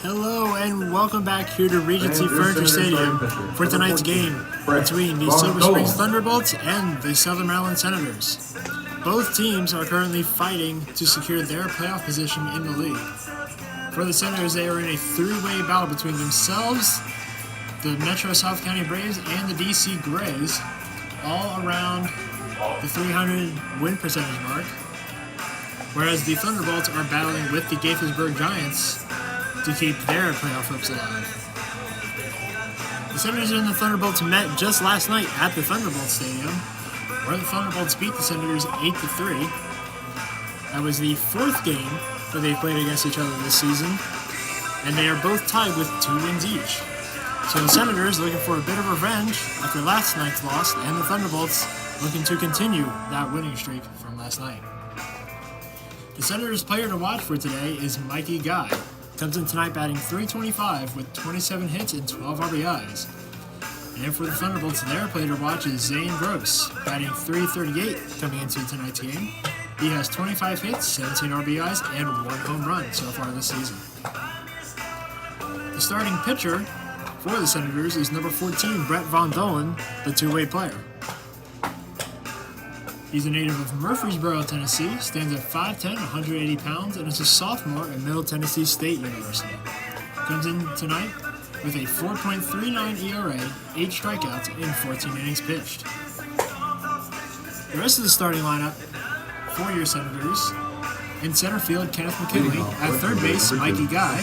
Hello and welcome back here to Regency Furniture Stadium for tonight's game between the Silver Springs Thunderbolts and the Southern Maryland Senators. Both teams are currently fighting to secure their playoff position in the league. For the Senators, they are in a three-way battle between themselves, the Metro South County Braves, and the DC Grays, all around the 300 win percentage mark, whereas the Thunderbolts are battling with the Gaithersburg Giants to keep their playoff hopes alive. The Senators and the Thunderbolts met just last night at the Thunderbolts Stadium, where the Thunderbolts beat the Senators 8-3. That was the fourth game that they've played against each other this season, and they are both tied with 2 wins each. So the Senators looking for a bit of revenge after last night's loss, and the Thunderbolts looking to continue that winning streak from last night. The Senators' player to watch for today is Mikey Guy. Comes in tonight batting .325 with 27 hits and 12 RBIs. And for the Thunderbolts, their player to watch is Zane Gross, batting .338 coming into tonight's game. He has 25 hits, 17 RBIs, and 1 home run so far this season. The starting pitcher for the Senators is number 14, Brett Von Dolen, the two-way player. He's a native of Murfreesboro, Tennessee, stands at 5'10", 180 pounds, and is a sophomore at Middle Tennessee State University. Comes in tonight with a 4.39 ERA, 8 strikeouts, and 14 innings pitched. The rest of the starting lineup for your Senators: in center field, Kenneth McKinley; at third base, Mikey Guy;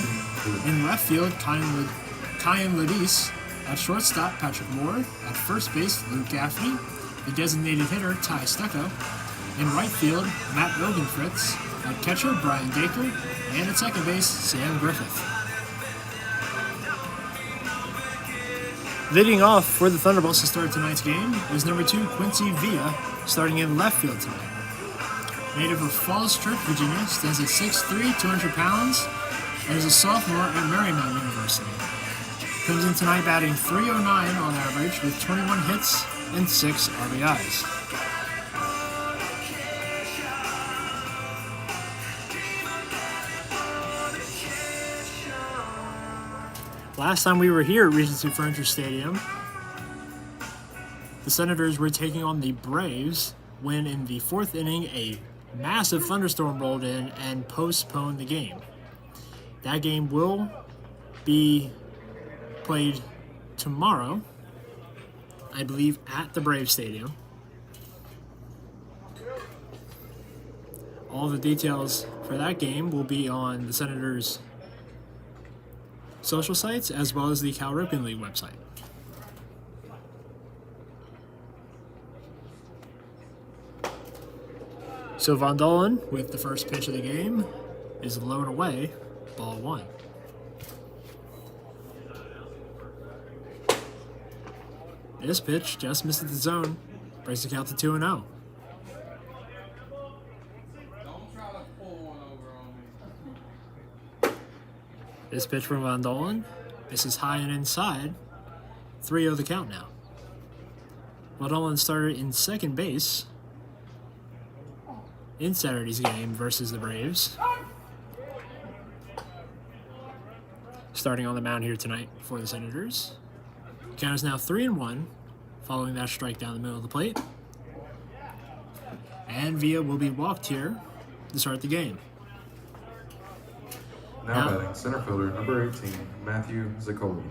in left field, Kyan Ladis; at shortstop, Patrick Moore; at first base, Luke Gaffney; the designated hitter, Ty Stucco; in right field, Matt Rogenfritz; at catcher, Brian Gaker; and at second base, Sam Griffith. Leading off for the Thunderbolts to start tonight's game is number 2, Quincy Villa, starting in left field tonight. Native of Falls Church, Virginia, stands at 6'3", 200 pounds, and is a sophomore at Marymount University. Comes in tonight batting .309 on average with 21 hits and 6 RBIs. Last time we were here at Regency Furniture Stadium, the Senators were taking on the Braves when in the 4th inning a massive thunderstorm rolled in and postponed the game. That game will be played tomorrow, I believe, at the Braves Stadium. All the details for that game will be on the Senators' social sites as well as the Cal Ripken League website. So Von Dolen, with the first pitch of the game, is low and away, ball 1. This pitch just missed the zone, brings the count to 2-0. This pitch from Von Dolen misses high and inside, 3-0 the count now. Von Dolen started in second base in Saturday's game versus the Braves. Starting on the mound here tonight for the Senators. The count is now 3-1, following that strike down the middle of the plate. And Villa will be walked here to start the game. Now batting center fielder, number 18, Matthew Zaccoli.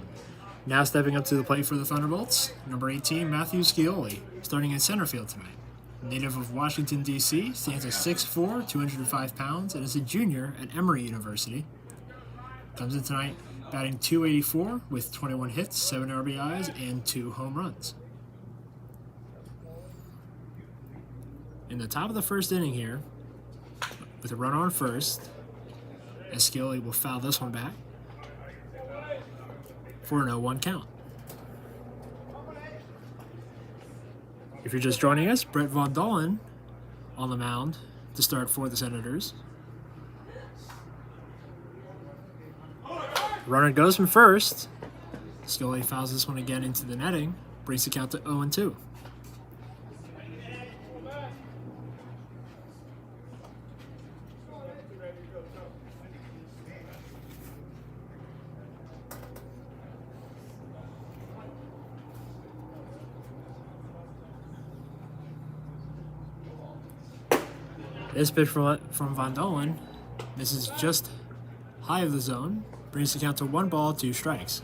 Now stepping up to the plate for the Thunderbolts, number 18, Matthew Scioli, starting in center field tonight. Native of Washington, D.C., stands at 6'4", 205 pounds, and is a junior at Emory University. Comes in tonight batting .284 with 21 hits, 7 RBIs, and 2 home runs. In the top of the first inning here, with a runner on first, Scioli will foul this one back for an 0-1 count. If you're just joining us, Brett Von Dolen on the mound to start for the Senators. Runner goes from first. Scioli fouls this one again into the netting, brings the count to 0-2. This pitch from Von Dolen misses just high of the zone, brings the count to 1 ball, 2 strikes.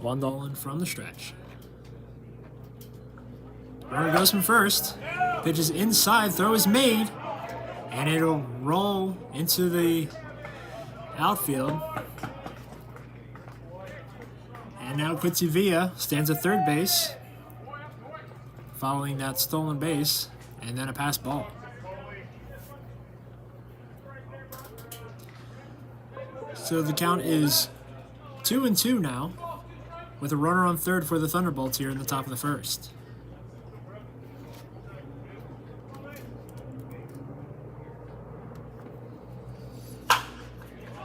Von Dolen from the stretch. Runner goes from first. Pitch is inside, throw is made, and it'll roll into the outfield. And now Quincy Villa stands at third base, following that stolen base, and then a pass ball. So the count is 2-2 now, with a runner on third for the Thunderbolts here in the top of the first.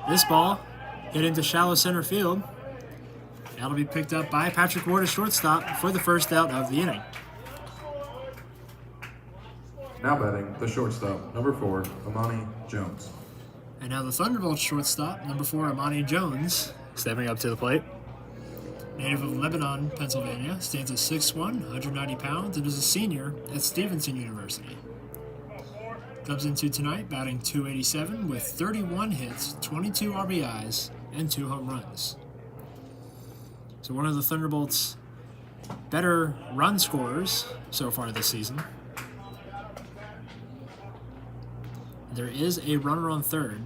This ball hit into shallow center field. That'll be picked up by Patrick Ward, a shortstop, for the first out of the inning. Now batting, the shortstop, number 4, Amani Jones. And now the Thunderbolts shortstop, number 4, Amani Jones, stepping up to the plate. Native of Lebanon, Pennsylvania, stands at 6'1", 190 pounds, and is a senior at Stevenson University. Comes into tonight batting .287 with 31 hits, 22 RBIs, and 2 home runs. So one of the Thunderbolts' better run scorers so far this season. There is a runner on third,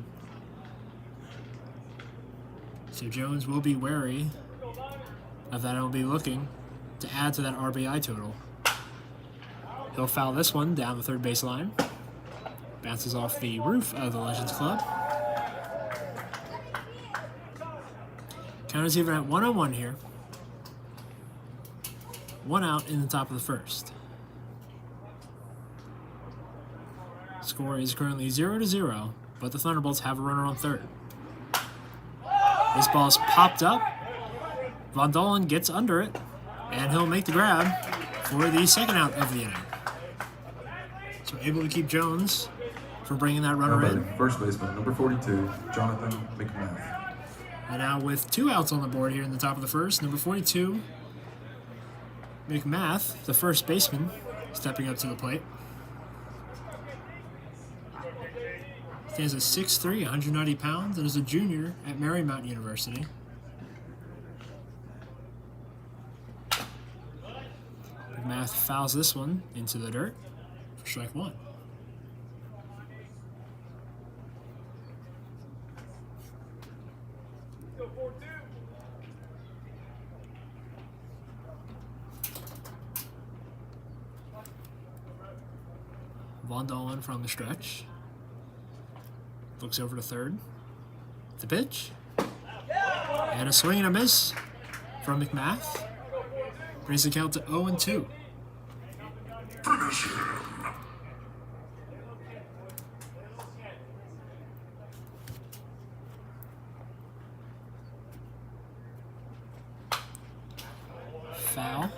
so Jones will be wary of that and will be looking to add to that RBI total. He'll foul this one down the third base line. Bounces off the roof of the Legends Club. Count is even at 1-1 here. 1 out in the top of the first. Score is currently 0-0, but the Thunderbolts have a runner on third. This ball's popped up. Von Dolen gets under it, and he'll make the grab for the second out of the inning. So able to keep Jones from bringing that runner in. First baseman, number 42, Jonathan McMath. And now with 2 outs on the board here in the top of the first, number 42, McMath, the first baseman, stepping up to the plate. Stands at 6'3", 190 pounds, and is a junior at Marymount University. McMath fouls this one into the dirt for strike 1. Von Dolen from the stretch. Looks over to third. The pitch. And a swing and a miss from McMath. Brings the count to 0-2. Foul.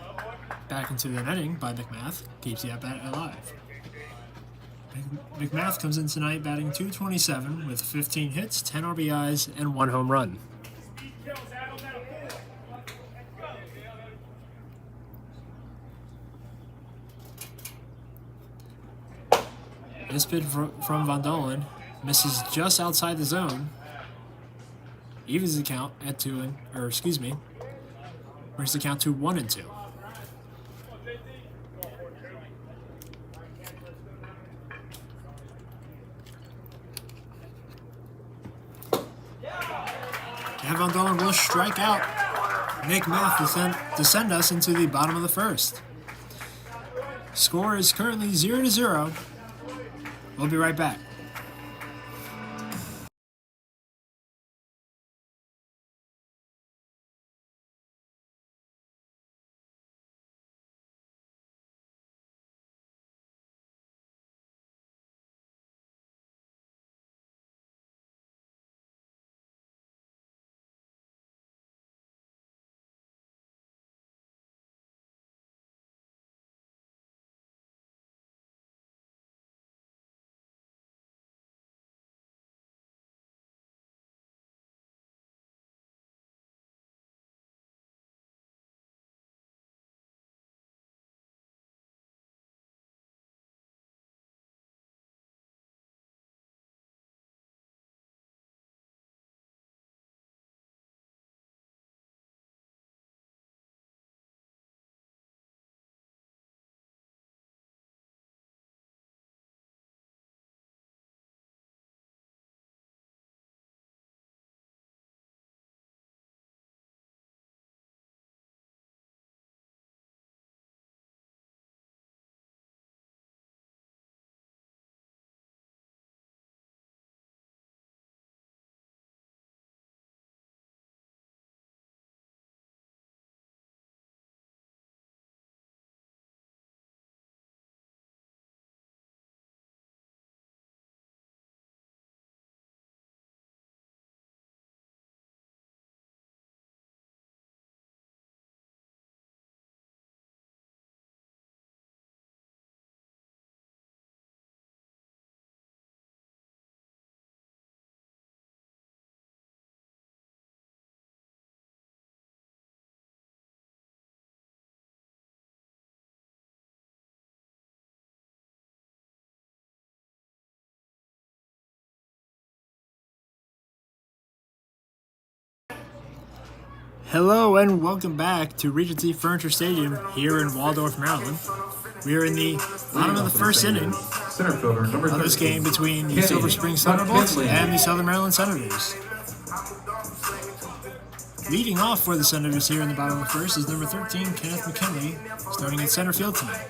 Back into the netting by McMath. Keeps the at-bat alive. McMath comes in tonight batting .227 with 15 hits, 10 RBIs, and 1 home run. This pitch from Von Dolen misses just outside the zone. Evens the count at brings the count to 1-2. And Von Dolen will strike out McMath to send us into the bottom of the first. Score is currently 0-0. We'll be right back. Hello and welcome back to Regency Furniture Stadium here in Waldorf, Maryland. We are in the bottom of the first inning Center fielder, number of this 13. game between the Silver Springs Thunderbolts and the Southern Maryland Senators. Leading off for the Senators here in the bottom of the first is number 13, Kenneth McKinley, starting at center field tonight.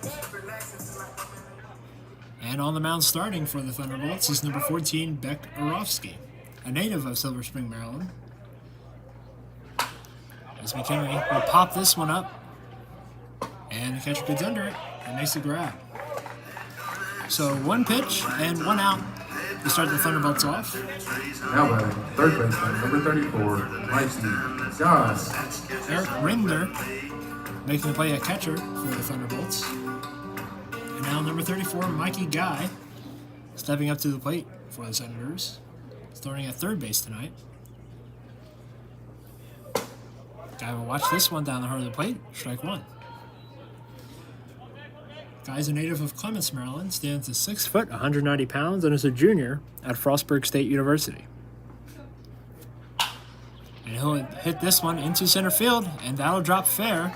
And on the mound starting for the Thunderbolts is number 14, Beck Orofsky, a native of Silver Spring, Maryland. As McKinley will pop this one up, and the catcher gets under it and makes the grab. So one pitch and one out to start the Thunderbolts off. Now batting, third baseman, number 34, Mikey Guy. Eric Rinder making the play at catcher for the Thunderbolts. And now number 34, Mikey Guy, stepping up to the plate for the Senators, starting at third base tonight. Guy will watch this one down the heart of the plate, strike one. Guy's a native of Clements, Maryland, stands at 6 foot, 190 pounds, and is a junior at Frostburg State University. And he'll hit this one into center field, and that'll drop fair.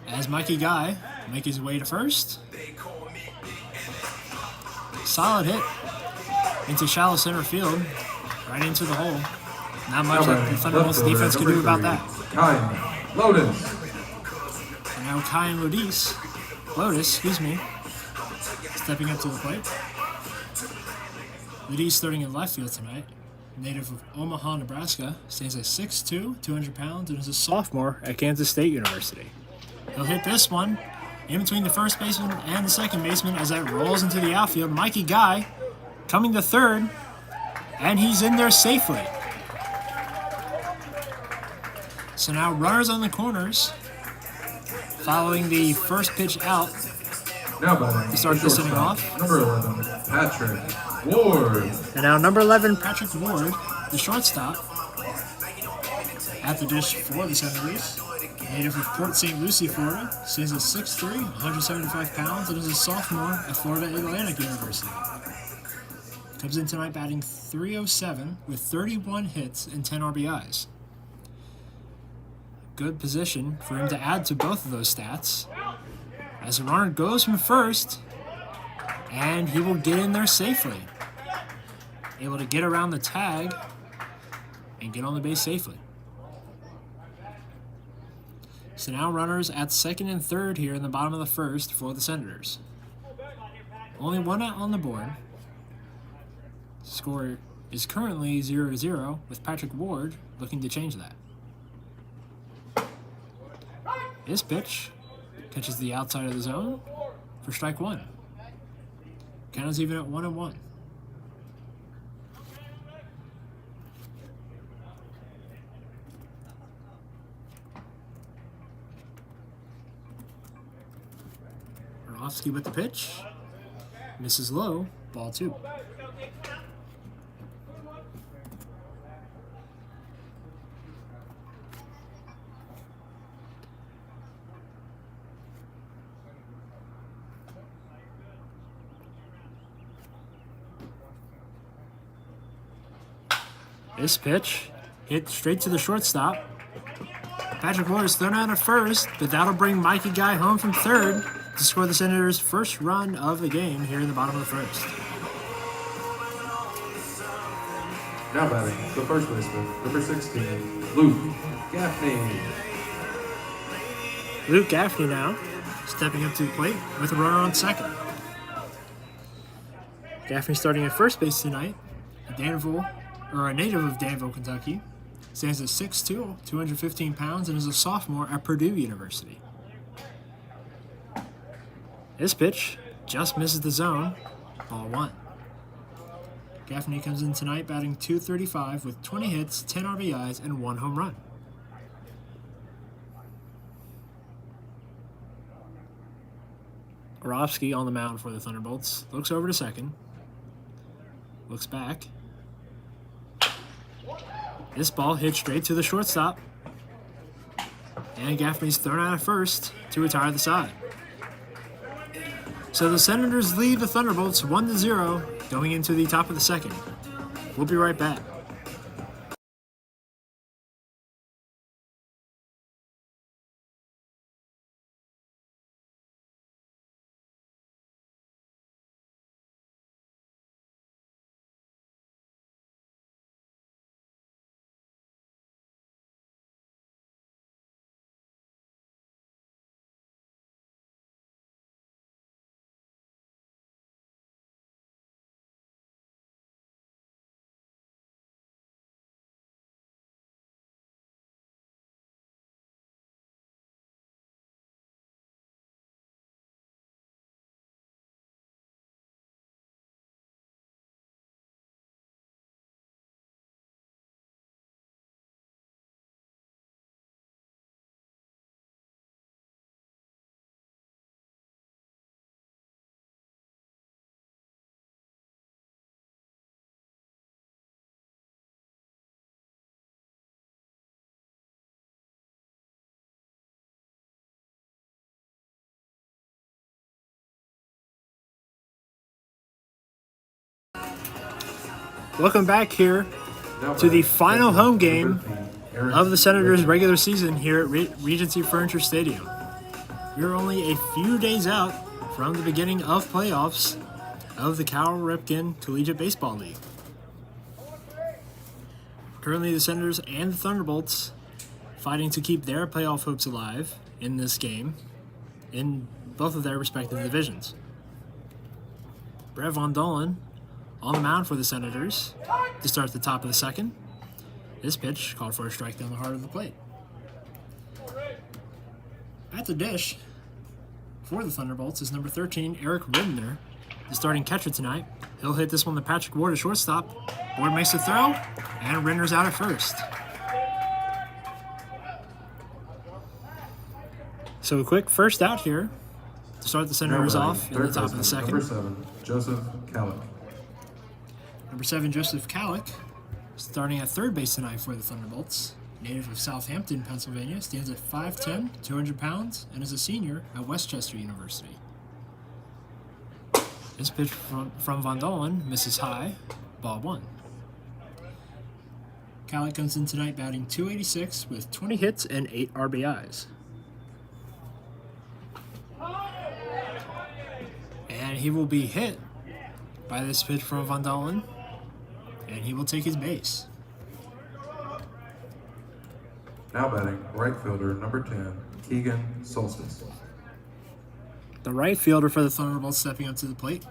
As Mikey Guy make his way to first. Solid hit into shallow center field, right into the hole. Not much that the Thunderbolts defense can do about that. Kai Lotus. And now Kai and Lotus, stepping up to the plate. Lotus starting in left field tonight. Native of Omaha, Nebraska, stands at 6'2", 200 pounds, and is a sophomore at Kansas State University. He'll hit this one in between the first baseman and the second baseman as that rolls into the outfield. Mikey Guy coming to third, and he's in there safely. So now runners on the corners, following the first pitch out Now batting, to start this inning off. number 11, Patrick Ward. And now number 11, Patrick Ward, the shortstop, at the dish for the Senators. Native of Port St. Lucie, Florida, stands at 6'3", 175 pounds, and is a sophomore at Florida Atlantic University. Comes in tonight batting .307 with 31 hits and 10 RBIs. Good position for him to add to both of those stats. As the runner goes from first, and he will get in there safely. Able to get around the tag and get on the base safely. So now runners at second and third here in the bottom of the first for the Senators. Only one out on the board. Score is currently 0-0 with Patrick Ward looking to change that. This pitch catches the outside of the zone for strike one. Count is even at 1-1. Orofsky with the pitch. Misses low, ball two. This pitch hit straight to the shortstop. Patrick Ward is thrown out at first, but that'll bring Mikey Guy home from third to score the Senators' first run of the game here in the bottom of the first. Now batting, the first baseman, number 16, Luke Gaffney. Luke Gaffney now stepping up to the plate with a runner on second. Gaffney starting at first base tonight. A native of Danville, Kentucky, stands at 6'2", 215 pounds, and is a sophomore at Purdue University. This pitch just misses the zone, ball one. Gaffney comes in tonight batting .235 with 20 hits, 10 RBIs, and 1 home run. Orofsky on the mound for the Thunderbolts. Looks over to second. Looks back. This ball hit straight to the shortstop. And Gaffney's thrown out at first to retire the side. So the Senators lead the Thunderbolts 1-0 going into the top of the second. We'll be right back. Welcome back here Now to the batting, final number home game 13, Aaron of the Senators' Regency. regular season here at Regency Furniture Stadium. We're only a few days out from the beginning of playoffs of the Cal Ripken Collegiate Baseball League. Currently, the Senators and the Thunderbolts fighting to keep their playoff hopes alive in this game in both of their respective divisions. Brett Von Dolen on the mound for the Senators to start the top of the second. This pitch called for a strike down the heart of the plate. At the dish for the Thunderbolts is number 13, Eric Ribner, the starting catcher tonight. He'll hit this one to Patrick Ward, a shortstop. Ward makes the throw, and Ribner's out at first. So a quick first out here to start the Senators Now off batting, in the third top of the baseman, second. Number 7, Joseph Kallick. Number 7, Joseph Kallick, starting at third base tonight for the Thunderbolts. Native of Southampton, Pennsylvania, stands at 5'10", 200 pounds, and is a senior at Westchester University. This pitch from Von Dolen misses high, ball 1. Kallick comes in tonight batting .286 with 20 hits and 8 RBIs. And he will be hit by this pitch from Von Dolen, and he will take his base. Now batting, right fielder, number 10, Keegan Solstice. The right fielder for the Thunderbolts stepping up to the plate,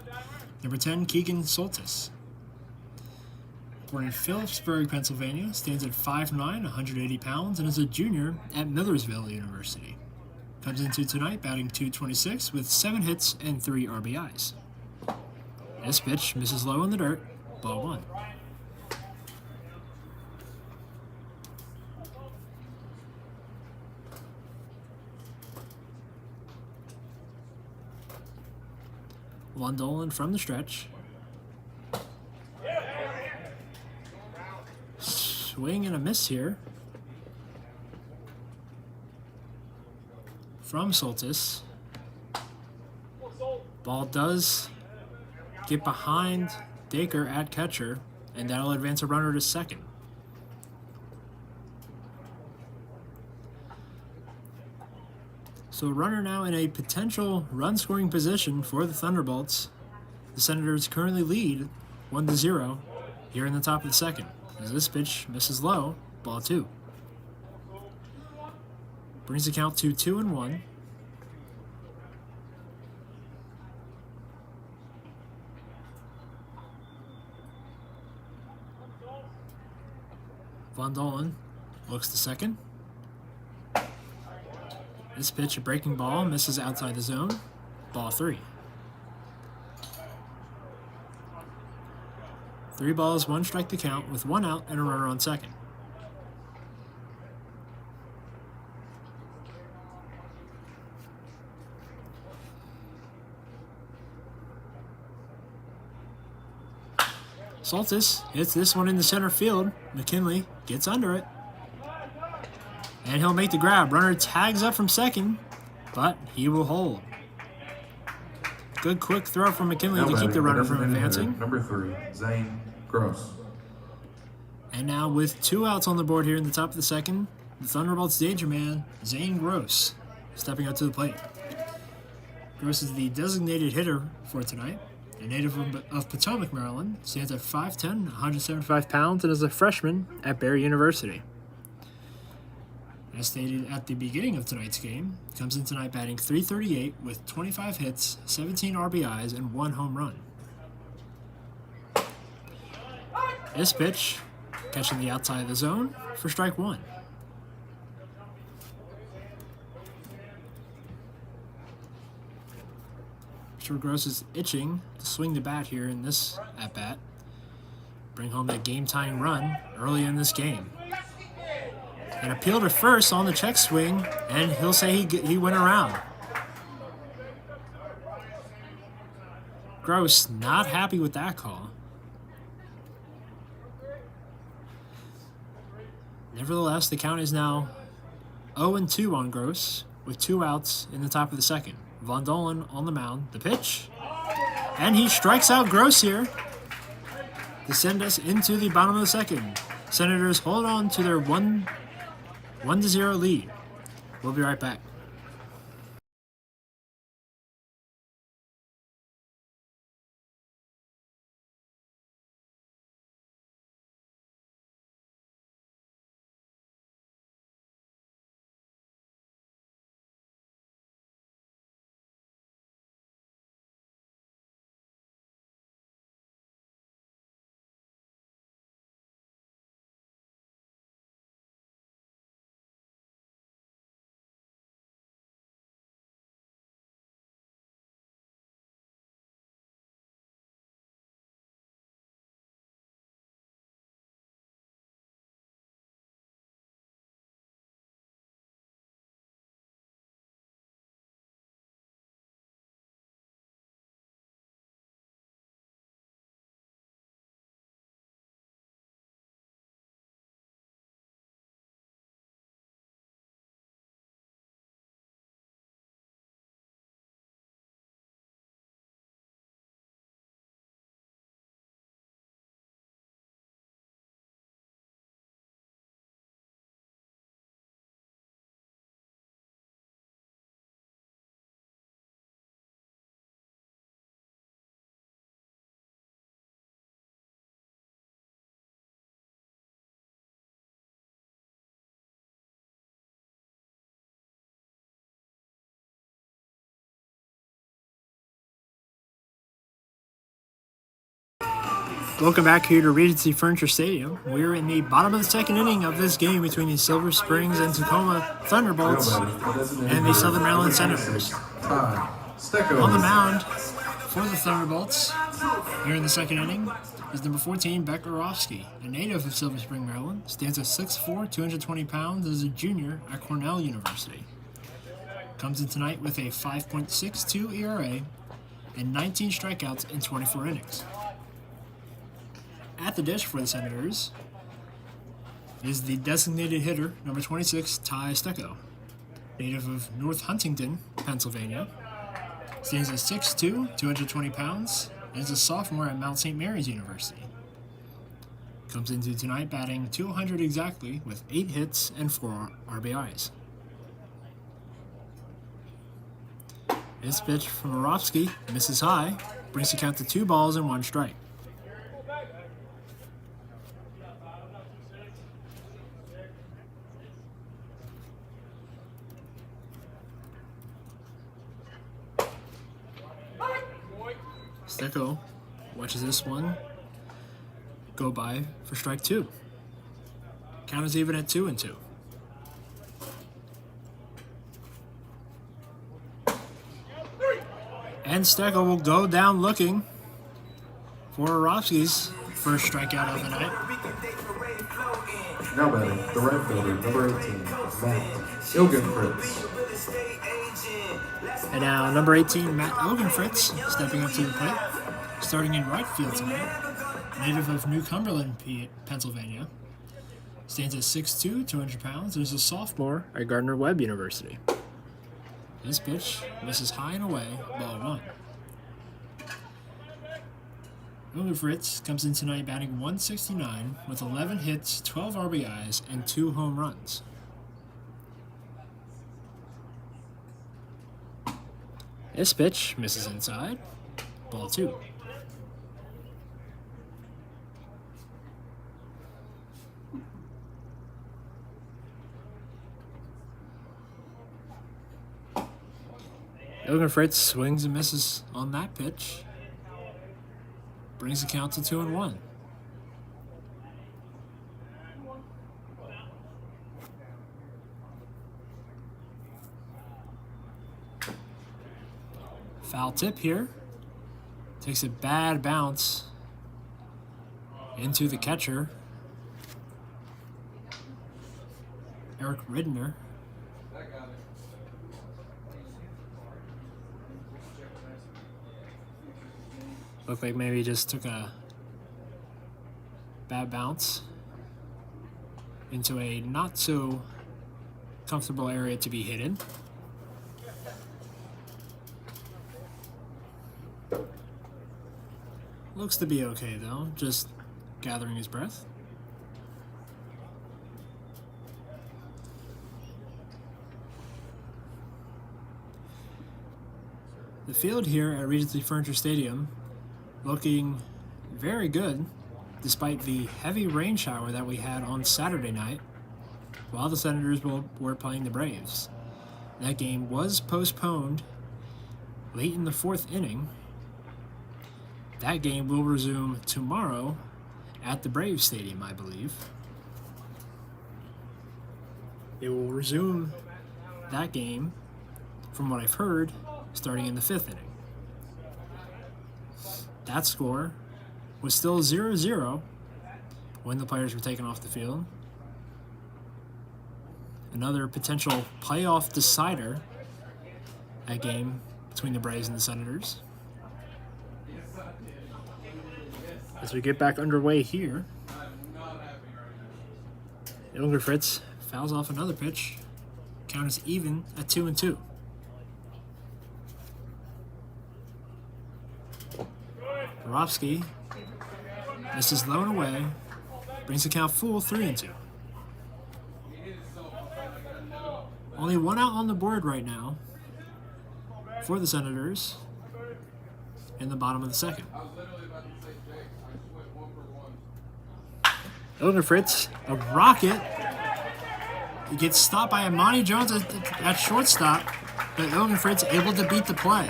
number 10, Keegan Soltis. Born in Phillipsburg, Pennsylvania, stands at 5'9", 180 pounds, and is a junior at Millersville University. Comes into tonight batting .226 with 7 hits and 3 RBIs. This pitch misses low in the dirt, ball 1. Von Dolen from the stretch. Swing and a miss here from Soltis. Ball does get behind Dacre at catcher, and that'll advance a runner to second. So a runner now in a potential run-scoring position for the Thunderbolts. The Senators currently lead 1-0 here in the top of the second. As this pitch misses low, ball 2. Brings the count to 2-1. Von Dolen looks to second. This pitch, a breaking ball, misses outside the zone. Ball 3. 3 balls, 1 strike to count with 1 out and a runner on second. Soltis hits this one in the center field. McKinley gets under it. And he'll make the grab. Runner tags up from second, but he will hold. Good quick throw from McKinley Now to keep the batting, runner from designated hitter, advancing. number 3, Zane Gross. And now with 2 outs on the board here in the top of the second, the Thunderbolts danger man, Zane Gross, stepping up to the plate. Gross is the designated hitter for tonight. A native of Potomac, Maryland, stands at 5'10", 175 pounds, and is a freshman at Barry University. As stated at the beginning of tonight's game, comes in tonight batting .338 with 25 hits, 17 RBIs, and 1 home run. This pitch, catching the outside of the zone for strike 1. Mr. Gross is itching to swing the bat here in this at-bat. Bring home that game-tying run early in this game. An appeal to first on the check swing, and he'll say he went around. Gross not happy with that call. Nevertheless, the count is now 0-2 on Gross, with 2 outs in the top of the second. Von Dolen on the mound. The pitch. And he strikes out Gross here. to send us into the bottom of the second. Senators hold on to their 1-0 lead. We'll be right back. Welcome back here to Regency Furniture Stadium. We're in the bottom of the second inning of this game between the Silver Springs and Tacoma Thunderbolts and the Southern Maryland Senators. On the mound for the Thunderbolts here in the second inning is number 14, Beck Orofsky, a native of Silver Spring, Maryland. Stands at 6'4", 220 pounds, is a junior at Cornell University. Comes in tonight with a 5.62 ERA and 19 strikeouts in 24 innings. At the dish for the Senators is the designated hitter, number 26, Ty Stecco, native of North Huntington, Pennsylvania. Stands at 6'2", 220 pounds, and is a sophomore at Mount St. Mary's University. Comes into tonight batting .200 exactly with 8 hits and 4 RBIs. This pitch from Orofsky misses high, brings the count to 2 balls and 1 strike. Stecco watches this one go by for strike 2. Count is even at 2-2. And Stecco will go down looking for Orofsky's first strikeout of the night. Now batting, the right fielder, number 18, Matt Ilgenfritz. And now number 18, Matt Ilgenfritz, stepping up to the plate, starting in right field tonight. Native of New Cumberland, Pennsylvania. Stands at 6'2", 200 pounds, and is a sophomore at Gardner-Webb University. This pitch misses high and away, ball 1. Ilgenfritz comes in tonight batting .169 with 11 hits, 12 RBIs, and 2 home runs. This pitch misses inside, ball 2. Ilgenfritz swings and misses on that pitch. Brings the count to 2-1. Foul tip here. Takes a bad bounce into the catcher, Eric Ridner. Looked like maybe he just took a bad bounce into a not so comfortable area to be hit in. Looks to be okay though, just gathering his breath. The field here at Regency Furniture Stadium looking very good despite the heavy rain shower that we had on Saturday night while the Senators were playing the Braves. That game was postponed late in the 4th inning. That game will resume tomorrow at the Braves Stadium, I believe. It will resume that game, from what I've heard, starting in the 5th inning. That score was still 0-0 when the players were taken off the field. Another potential playoff decider, that game between the Braves and the Senators. As we get back underway here, Ilger Fritz fouls off another pitch. Count is even at 2-2. Borowski misses low and away, brings the count full 3-2. Only one out on the board right now for the Senators in the bottom of the 2nd. Ilger Fritz, a rocket. He gets stopped by Amani Jones at shortstop, but Ilger Fritz able to beat the play.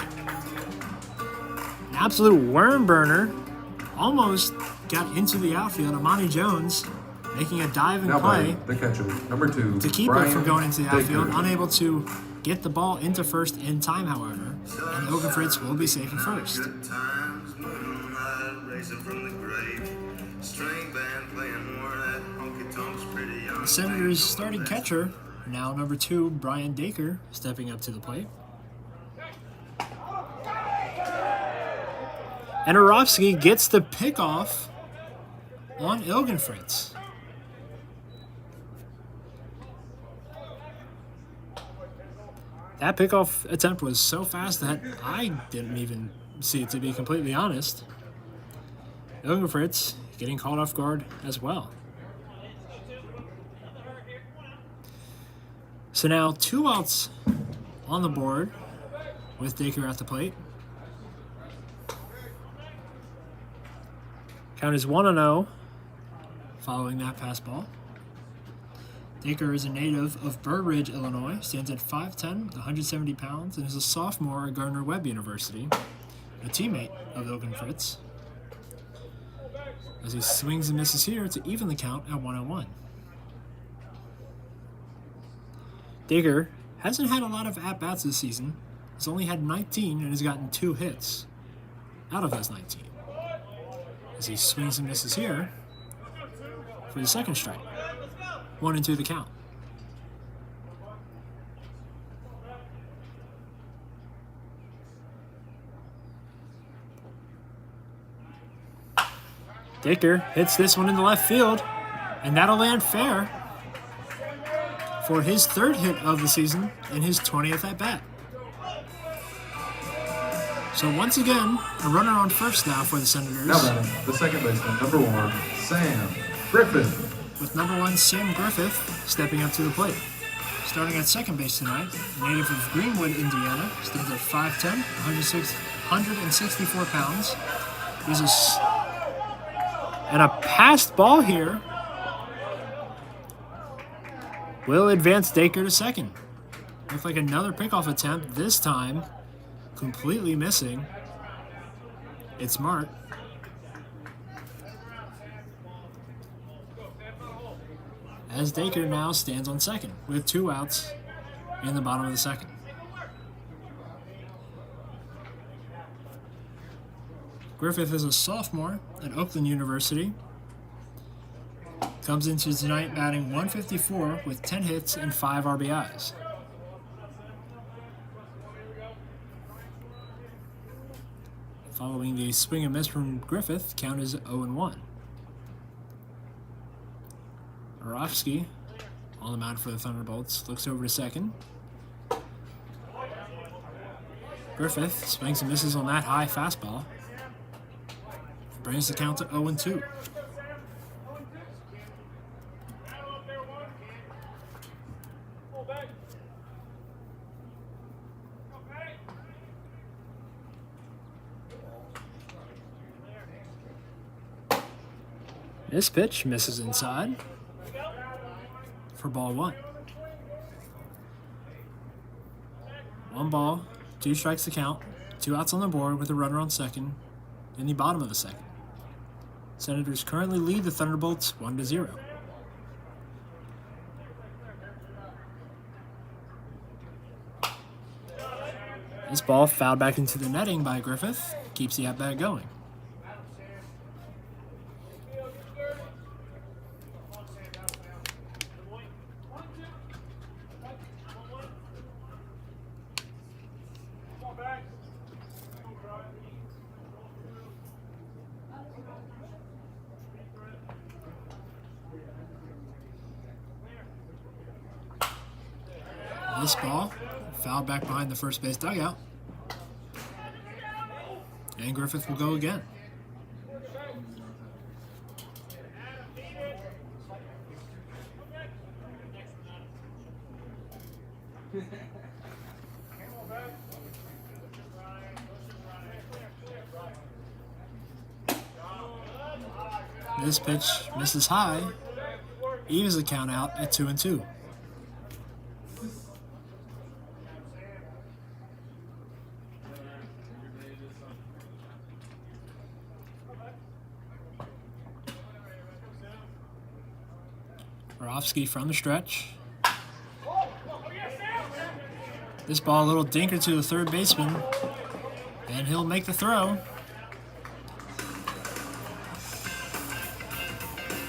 An absolute worm burner. Almost got into the outfield. Amani Jones making a dive and play the catcher, number 2, to keep it from going into the outfield. Unable to get the ball into first in time, however, and Ilger Fritz will be safe at first. The Senators' starting catcher, now number 2, Brian Dacre, stepping up to the plate. And Arofsky gets the pickoff on Ilger Fritz. That pickoff attempt was so fast that I didn't even see it, to be completely honest. Ilger Fritz getting caught off guard as well. So now 2 outs on the board with Dacre at the plate. Count is 1-0 following that pass ball. Dacre is a native of Burr Ridge, Illinois, stands at 5'10", 170 pounds, and is a sophomore at Gardner-Webb University, a teammate of Ilger Fritz, as he swings and misses here to even the count at 1-1. Dacre hasn't had a lot of at-bats this season. He's only had 19 and has gotten 2 hits out of those 19. As he swings and misses here for the 2nd strike. 1-2 the count. Dacre hits this one in the left field, and that'll land fair for his 3rd hit of the season and his 20th at-bat. So once again, a runner on first now for the Senators. Now then, the second baseman, number 1, Sam Griffith. With number 1, Sam Griffith, stepping up to the plate. Starting at second base tonight, native of Greenwood, Indiana, stands at 5'10", 164 pounds. And a passed ball here will advance Dacre to second. Looks like another pickoff attempt, this time completely missing. It's Mart. As Dacre now stands on second with 2 outs in the bottom of the 2nd. Griffith is a sophomore at Oakland University. Comes into tonight batting .154 with 10 hits and 5 RBIs. Following the swing and miss from Griffith, count is 0-1. Arofsky, on the mound for the Thunderbolts, looks over to second. Griffith swings and misses on that high fastball. Brings the count to 0-2. This pitch misses inside for ball 1. 1 ball, 2 strikes to count, 2 outs on the board with a runner on second in the bottom of the second. Senators currently lead the Thunderbolts 1-0. This ball fouled back into the netting by Griffith, keeps the at-bat going. This ball fouled back behind the first base dugout. And Griffith will go again. This pitch misses high, evens the count out at 2-2. Rofsky from the stretch. This ball a little dinker to the third baseman, and he'll make the throw.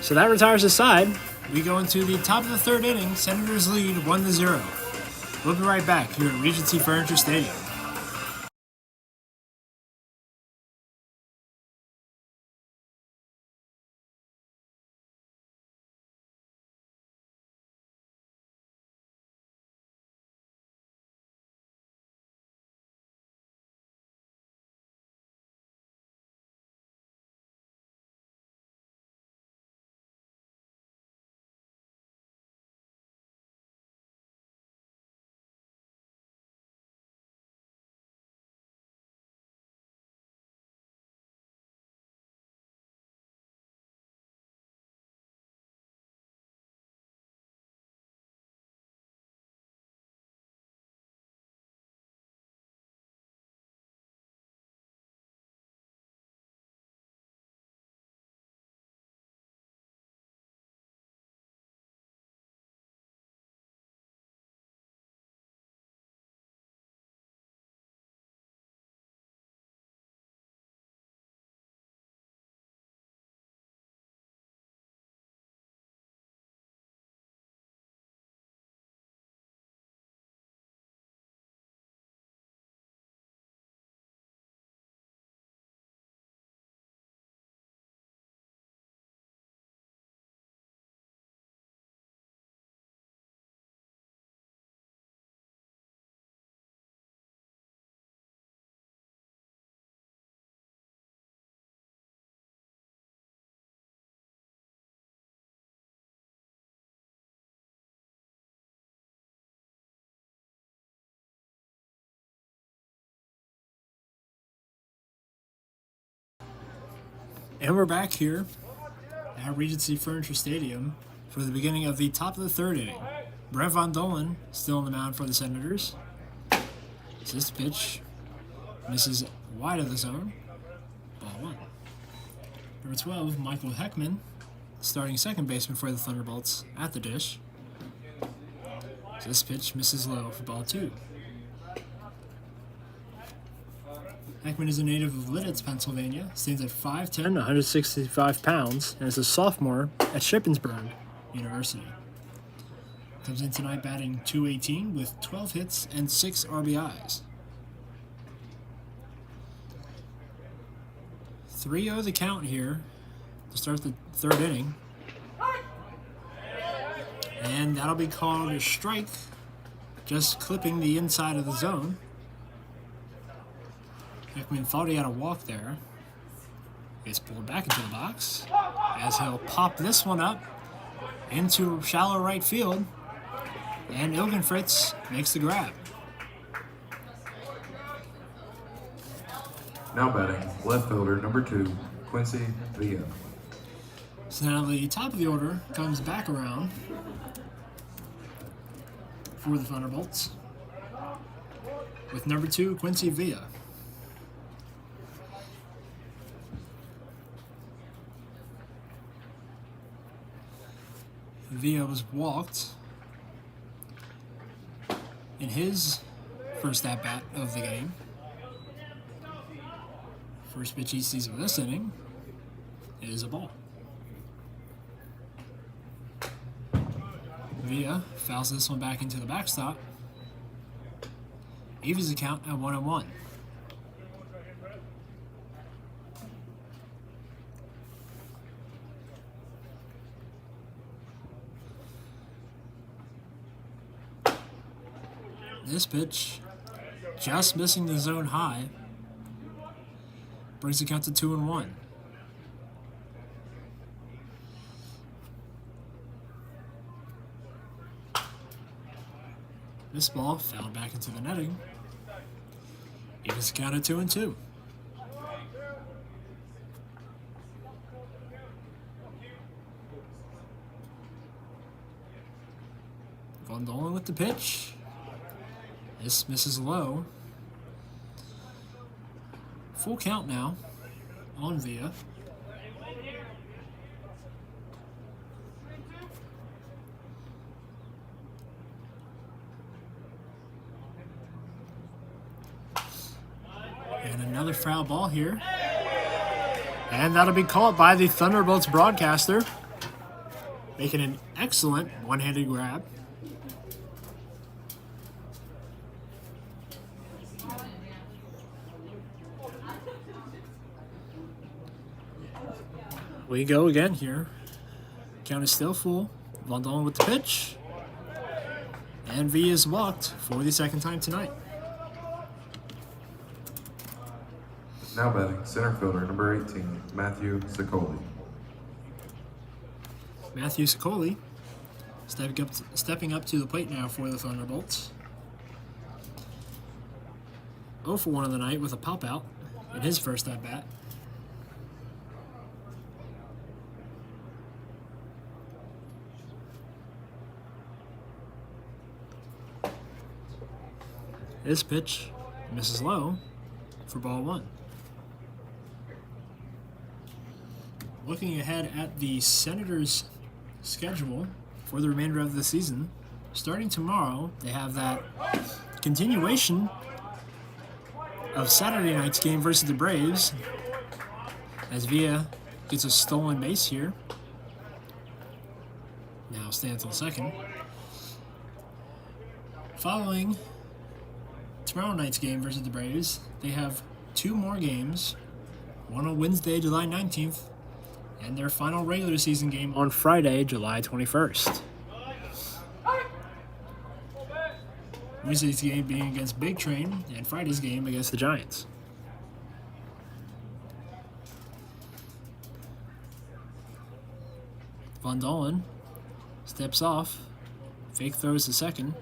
So that retires the side. We go into the top of the third inning. Senators lead 1-0. We'll be right back here at Regency Furniture Stadium. And we're back here at Regency Furniture Stadium for the beginning of the top of the third inning. Brett Von Dolen still on the mound for the Senators. This pitch misses wide of the zone. Ball 1. Number 12, Michael Heckman, starting second baseman for the Thunderbolts at the dish. This pitch misses low for ball 2. Heckman is a native of Lidditz, Pennsylvania, stands at 5'10", 165 pounds, and is a sophomore at Shippensburg University. Comes in tonight batting .218 with 12 hits and 6 RBIs. 3-0 the count here to start the third inning. And that'll be called a strike, just clipping the inside of the zone. Heckman thought he had a walk there. Gets pulled back into the box as he'll pop this one up into shallow right field, and Ilgenfritz makes the grab. Now batting, left fielder number 2, Quincy Villa. So now the top of the order comes back around for the Thunderbolts with number 2, Quincy Villa. Villa was walked in his first at-bat of the game. First pitch he sees of this inning is a ball. Villa fouls this one back into the backstop. Evens the count at 1-1. This pitch, just missing the zone high, brings the count to 2-1. This ball fouled back into the netting. Evens the count at 2-2. Von Dolan with the pitch. This misses low. Full count now on Villa. And another foul ball here. And that'll be called by the Thunderbolts broadcaster, making an excellent one-handed grab. We go again here. Count is still full. Von Dolan with the pitch. And V is walked for the second time tonight. Now batting, center fielder, number 18, Matthew Sicoli. Matthew Sicoli stepping up to the plate now for the Thunderbolts. 0 for 1 of the night with a pop out in his first at bat. This pitch misses low for ball 1. Looking ahead at the Senators' schedule for the remainder of the season, starting tomorrow, they have that continuation of Saturday night's game versus the Braves, as Villa gets a stolen base here. Now stands on second. Following tomorrow night's game versus the Braves, they have 2 more games, one on Wednesday, July 19th, and their final regular season game on Friday, July 21st. Wednesday's game being against Big Train, and Friday's game against the Giants. Von Dolan steps off, fake throws to second.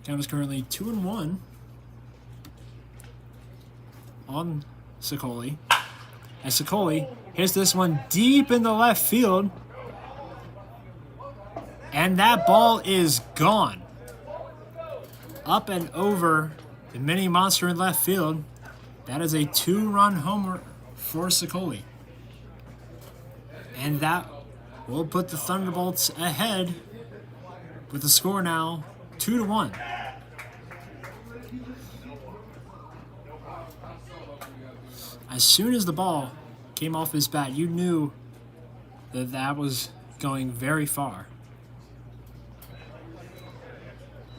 Count is currently 2-1 on Sicoli. And Sicoli hits this one deep in the left field. And that ball is gone. Up and over the mini monster in left field. That is a 2-run homer for Sicoli. And that will put the Thunderbolts ahead with the score now 2-1. As soon as the ball came off his bat, you knew that that was going very far.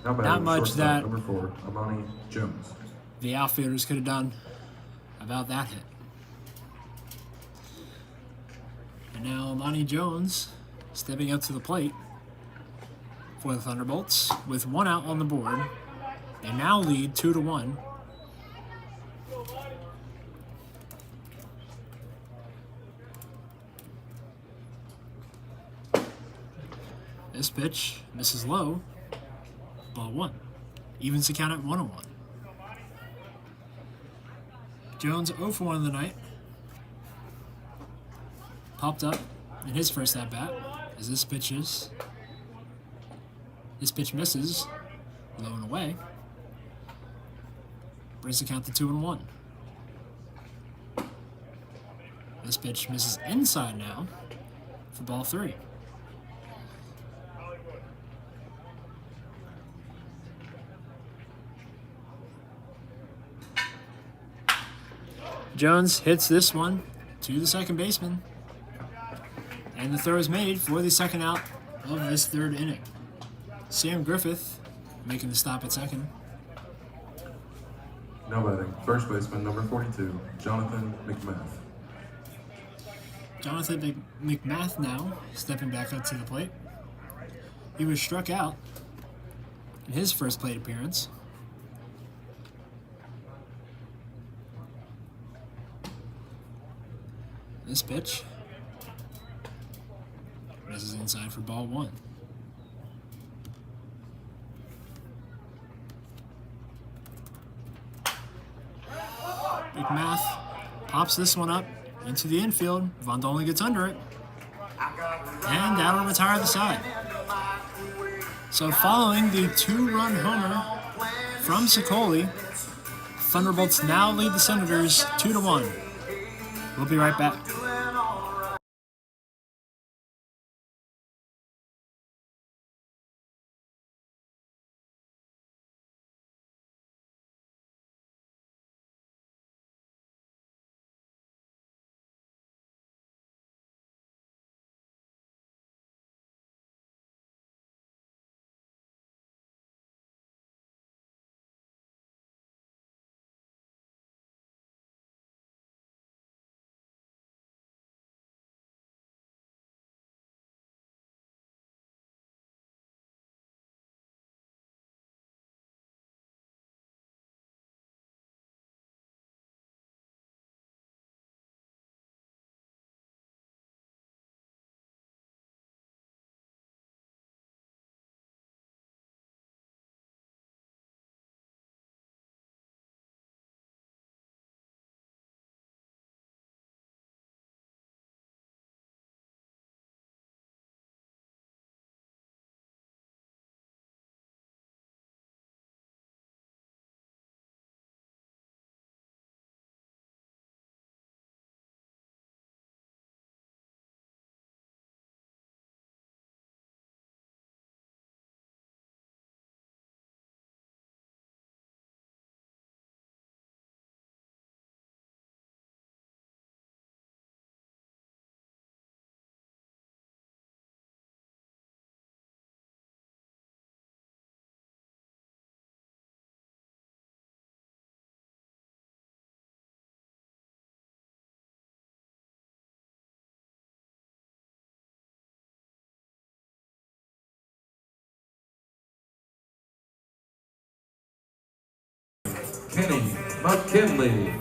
Not much that number 4, Amani Jones. The outfielders could have done about that hit. And now Amani Jones stepping up to the plate for the Thunderbolts with 1 out on the board. They now lead 2-1. This pitch misses low. Ball 1. Evens the count at 1-1. Jones 0 for 1 of the night popped up in his first at bat as this pitch misses, low and away. Brings the count to 2-1. This pitch misses inside now for ball 3. Jones hits this one to the second baseman. And the throw is made for the second out of this third inning. Sam Griffith making the stop at second. Now batting, first baseman, number 42, Jonathan McMath. Jonathan McMath now stepping back up to the plate. He was struck out in his first plate appearance. This pitch misses inside for ball 1. McMath pops this one up into the infield. Vondolen gets under it. And that'll retire the side. So following the 2-run homer from Sicoli, Thunderbolts now lead the Senators 2-1. We'll be right back. Kenny McKinley.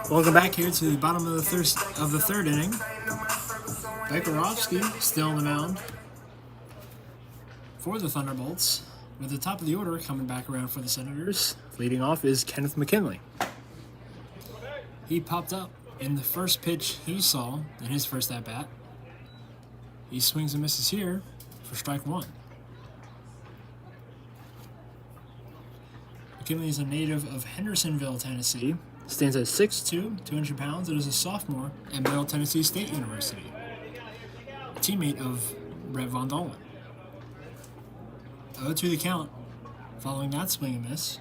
Welcome back here to the bottom of the third inning. Bekarovsky still on the mound for the Thunderbolts. With the top of the order coming back around for the Senators. Leading off is Kenneth McKinley. He popped up in the first pitch he saw in his first at-bat. He swings and misses here for strike 1. McKinley is a native of Hendersonville, Tennessee. Stands at 6'2", 200 pounds, and is a sophomore at Middle Tennessee State University. A teammate of Brett Vondolen. 0-2 the count following that swing and miss.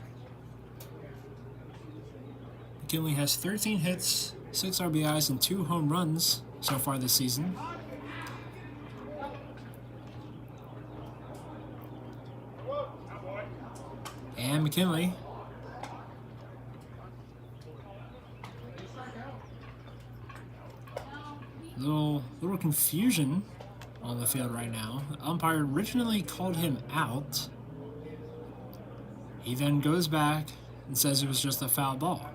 McKinley has 13 hits, 6 RBIs, and 2 home runs so far this season. And McKinley little confusion on the field right now. The umpire originally called him out. He then goes back and says it was just a foul ball.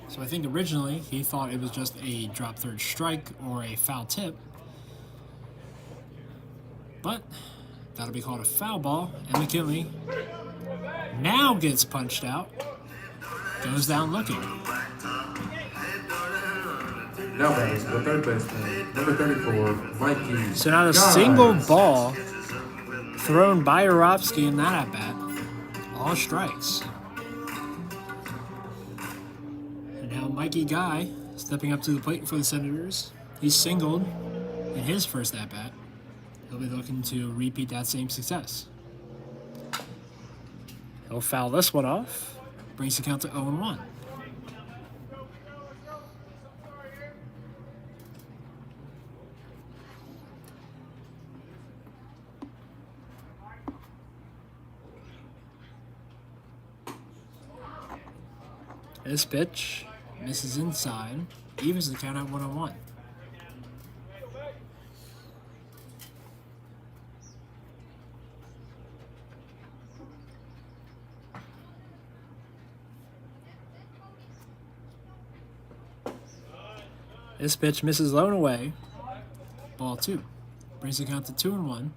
So I think originally he thought it was just a drop third strike or a foul tip. But that'll be called a foul ball, and McKinley now gets punched out. Goes down looking. Now batting the third baseman, number 34, Mikey. So now the Guys. single ball thrown by Urofsky in that at bat. All strikes. And now Mikey Guy stepping up to the plate for the Senators. He's singled in his first at bat. He'll be looking to repeat that same success. He'll foul this one off. Brings the count to 0-1. This pitch misses inside, evens the count at 1-1. This pitch misses low and away. Ball 2. Brings the count to 2-1.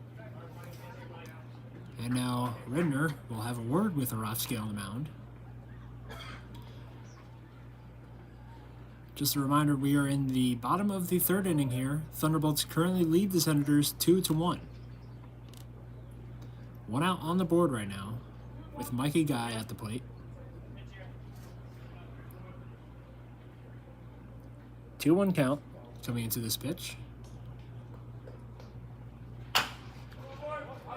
And now Ridner will have a word with Urofsky on the mound. Just a reminder, we are in the bottom of the third inning here. Thunderbolts currently lead the Senators 2-1. One out on the board right now with Mikey Guy at the plate. 2-1 count coming into this pitch.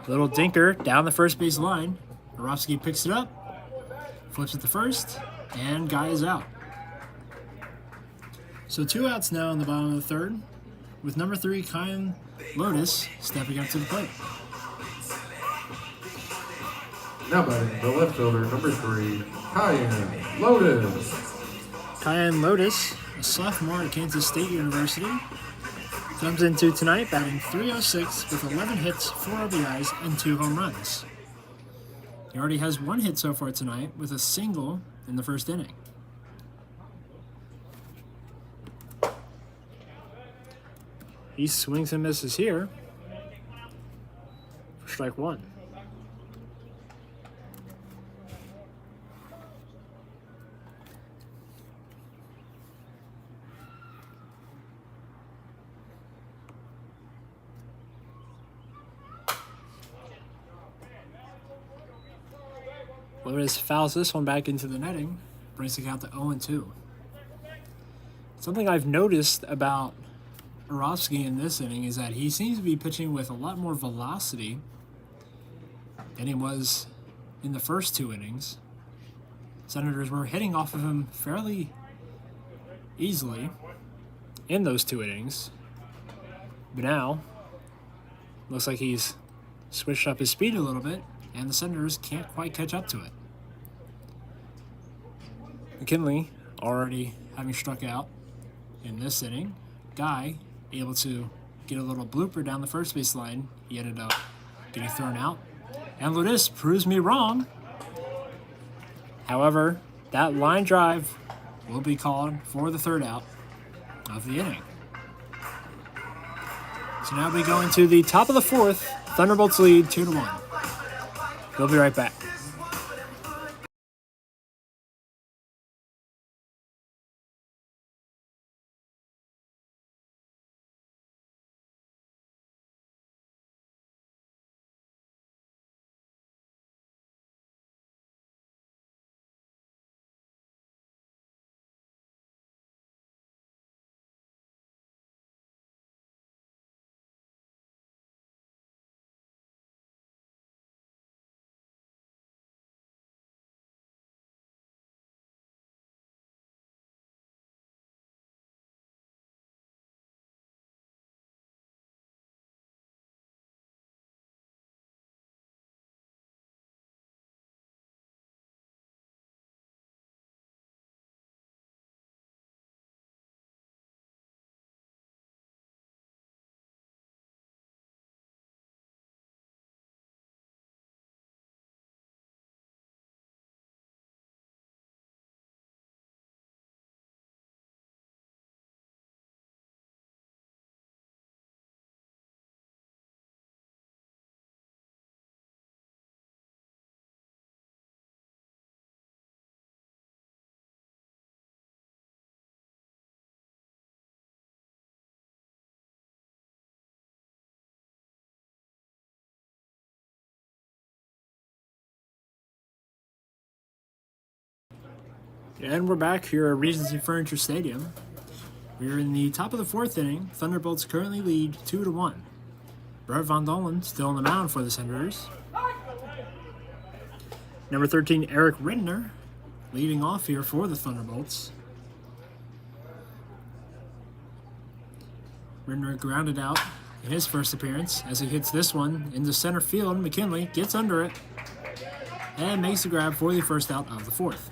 Little dinker down the first base line. Urofsky picks it up, flips it to first, and Guy is out. So 2 outs now in the bottom of the third, with number 3, Kyan Lotus, stepping up to the plate. Now batting the left fielder, number 3, Kyan Lotus. Kyan Lotus, a sophomore at Kansas State University, comes into tonight batting .306 with 11 hits, 4 RBIs, and 2 home runs. He already has 1 hit so far tonight with a single in the first inning. He swings and misses here for strike 1. Lotus fouls this one back into the netting, brings the count to 0-2. Something I've noticed about Urofsky in this inning is that he seems to be pitching with a lot more velocity than he was in the first 2 innings. Senators were hitting off of him fairly easily in those 2 innings. But now, looks like he's switched up his speed a little bit, and the Senators can't quite catch up to it. McKinley already having struck out in this inning. Guy able to get a little blooper down the first base line. He ended up getting thrown out. And Lotus proves me wrong. However, that line drive will be called for the 3rd out of the inning. So now we go into the top of the 4th. Thunderbolts lead 2-1. We'll be right back. And we're back here at Regency Furniture Stadium. We're in the top of the fourth inning. Thunderbolts currently lead 2-1. Brett Von Dolen still on the mound for the Senators. Number 13, Eric Rittner, leading off here for the Thunderbolts. Rittner grounded out in his first appearance as he hits this one into center field. McKinley gets under it and makes the grab for the first out of the fourth.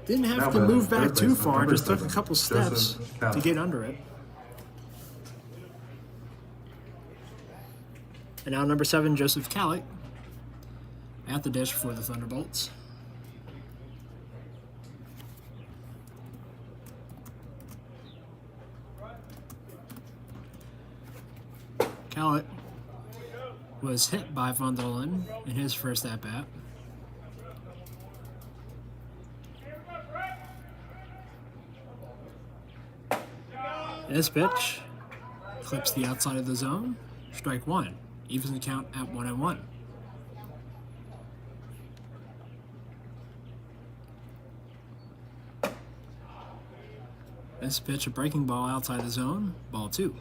Didn't have to move back too far, just took a couple steps to get under it. And now number 7, Joseph Calick, at the dish for the Thunderbolts. Calick was hit by Von Dolen in his first at-bat. This pitch clips the outside of the zone. Strike one. Evens the count at 1-1. This pitch, a breaking ball outside the zone. Ball 2.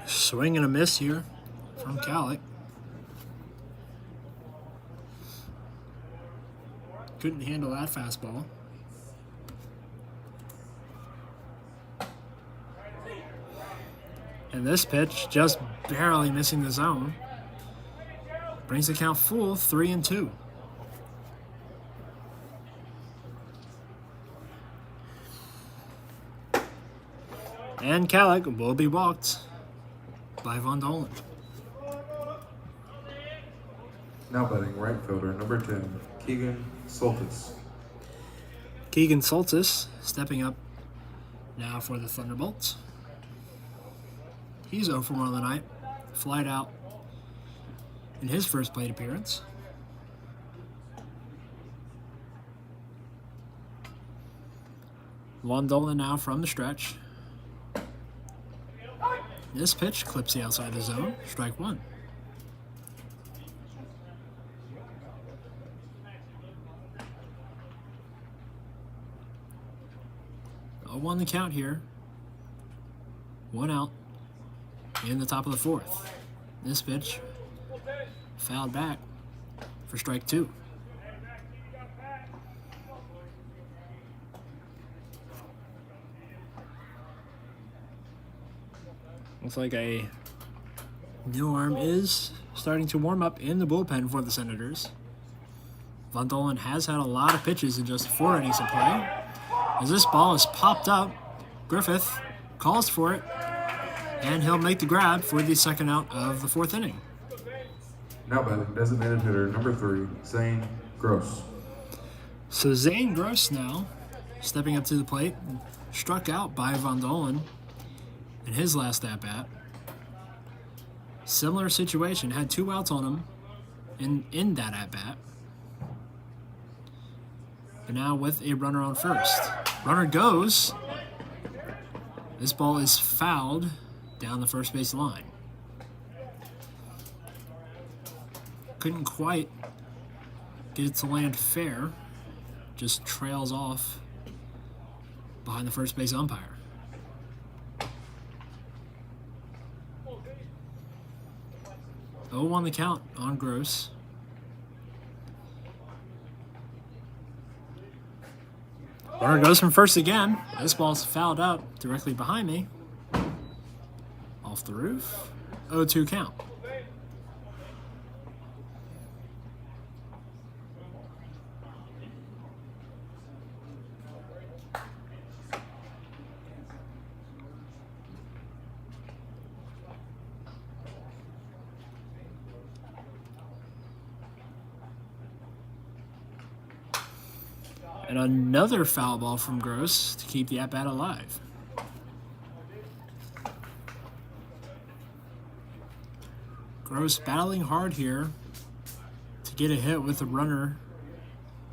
Swing and a miss here from Calick. Couldn't handle that fastball. And this pitch just barely missing the zone. Brings the count full, 3-2. And Calick will be walked by Von Dolen. Now batting right fielder, number 10, Keegan Soltis. Keegan Soltis stepping up now for the Thunderbolts. He's 0 for 1 on the night, flied out in his first plate appearance. Von Dolen now from the stretch. This pitch clips the outside of the zone. Strike 1. On the count here. 1 out in the top of the fourth. This pitch fouled back for strike 2. Looks like a new arm is starting to warm up in the bullpen for the Senators. Von Dolen has had a lot of pitches in just 4 innings of play. As this ball is popped up, Griffith calls for it, and he'll make the grab for the second out of the 4th inning. Now batting designated hitter, number 3, Zane Gross. So Zane Gross now stepping up to the plate, struck out by Von Dolen in his last at-bat. Similar situation, had 2 outs on him in that at-bat. But now with a runner on first. Runner goes. This ball is fouled down the first base line. Couldn't quite get it to land fair. Just trails off behind the first base umpire. On the count on Gross. Runner goes from first again. This ball's fouled up directly behind me. Off the roof. 0-2 count. And another foul ball from Gross to keep the at-bat alive. Gross battling hard here to get a hit with the runner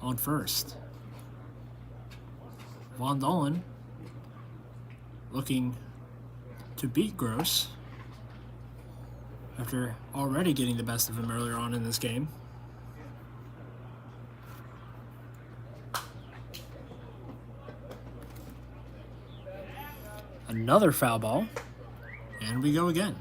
on first. Von Dolen looking to beat Gross after already getting the best of him earlier on in this game. Another foul ball, and we go again.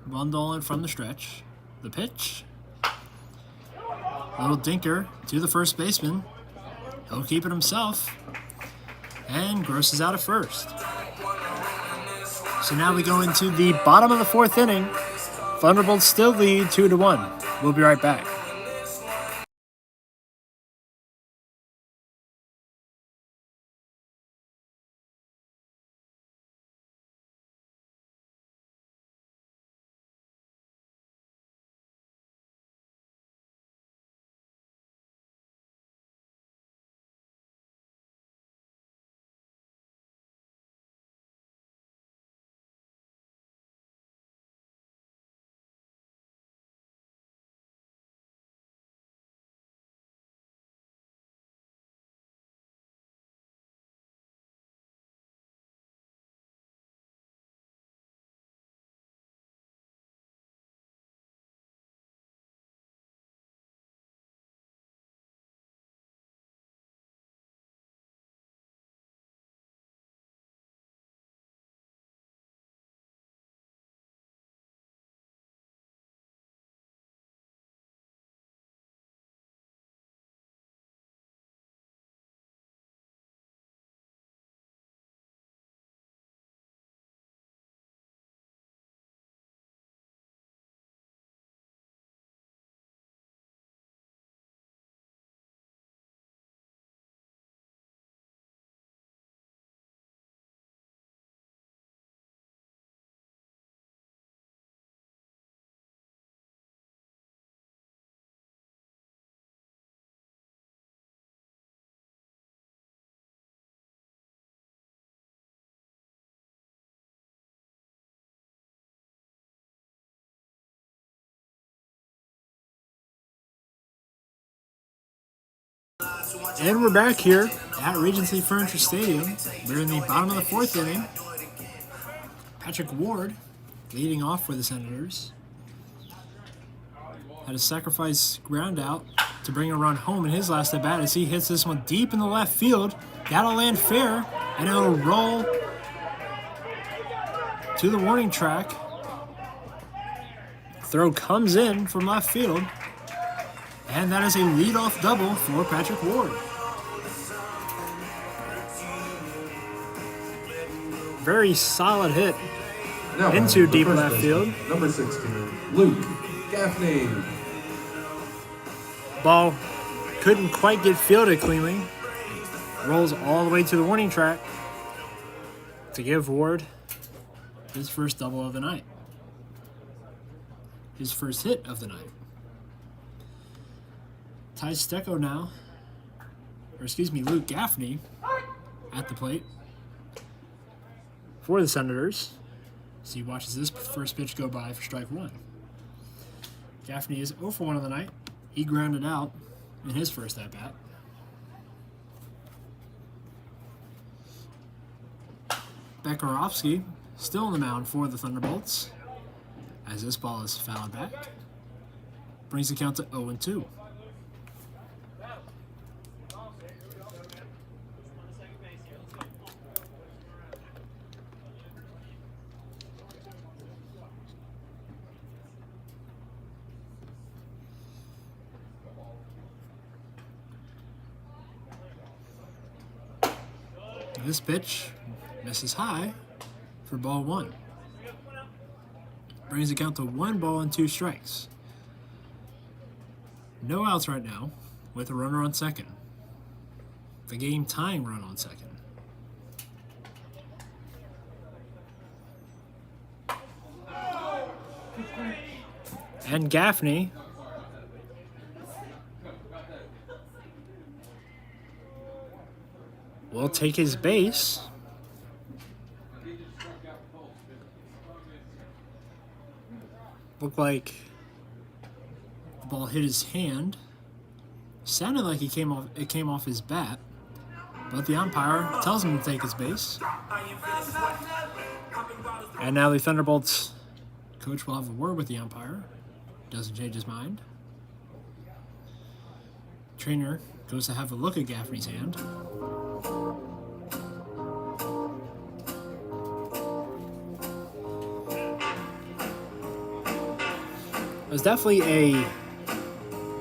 Bundling from the stretch. The pitch. Little dinker to the first baseman. He'll keep it himself. And Gross is out at first. So now we go into the bottom of the fourth inning. Thunderbolts still lead 2-1. We'll be right back. And we're back here at Regency Furniture Stadium. We're in the bottom of the fourth inning. Patrick Ward leading off for the Senators. Had a sacrifice ground out to bring a run home in his last at bat as he hits this one deep in the left field. That'll land fair, and it'll roll to the warning track. Throw comes in from left field. And that is a leadoff double for Patrick Ward. Very solid hit into deep left field. Number 16, Luke Gaffney. Ball couldn't quite get fielded cleanly. Rolls all the way to the warning track to give Ward his first double of the night. His first hit of the night. Ty Stecco now, Luke Gaffney at the plate for the Senators. So he watches this first pitch go by for strike one. Gaffney is 0 for 1 on the night. He grounded out in his first at-bat. Bekarovsky still on the mound for the Thunderbolts as this ball is fouled back. Brings the count to 0-2. This pitch misses high for ball one. Brings the count to 1 ball and 2 strikes. No outs right now with a runner on second. The game tying run on second. And Gaffney will take his base. Looked like the ball hit his hand. Sounded like it came off his bat, but the umpire tells him to take his base. And now the Thunderbolts coach will have a word with the umpire. Doesn't change his mind. Trainer goes to have a look at Gaffney's hand. It was definitely a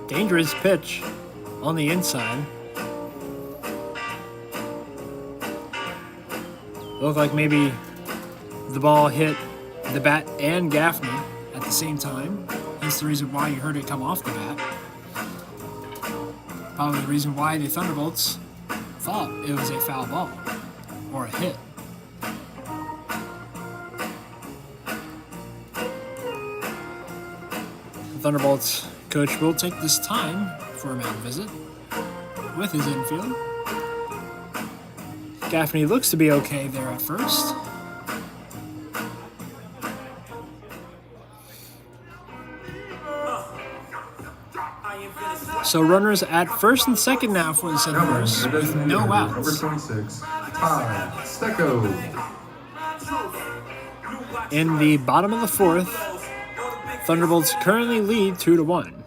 dangerous pitch on the inside. It looked like maybe the ball hit the bat and Gaffney at the same time. That's the reason why you heard it come off the bat. Probably the reason why the Thunderbolts thought it was a foul ball or a hit. The Thunderbolts coach will take this time for a mound visit with his infield. Gaffney looks to be okay there at first. So runners at first and second now for the Senators with no outs. Number 26, Ty Stecco. In the bottom of the fourth, Thunderbolts currently lead 2-1,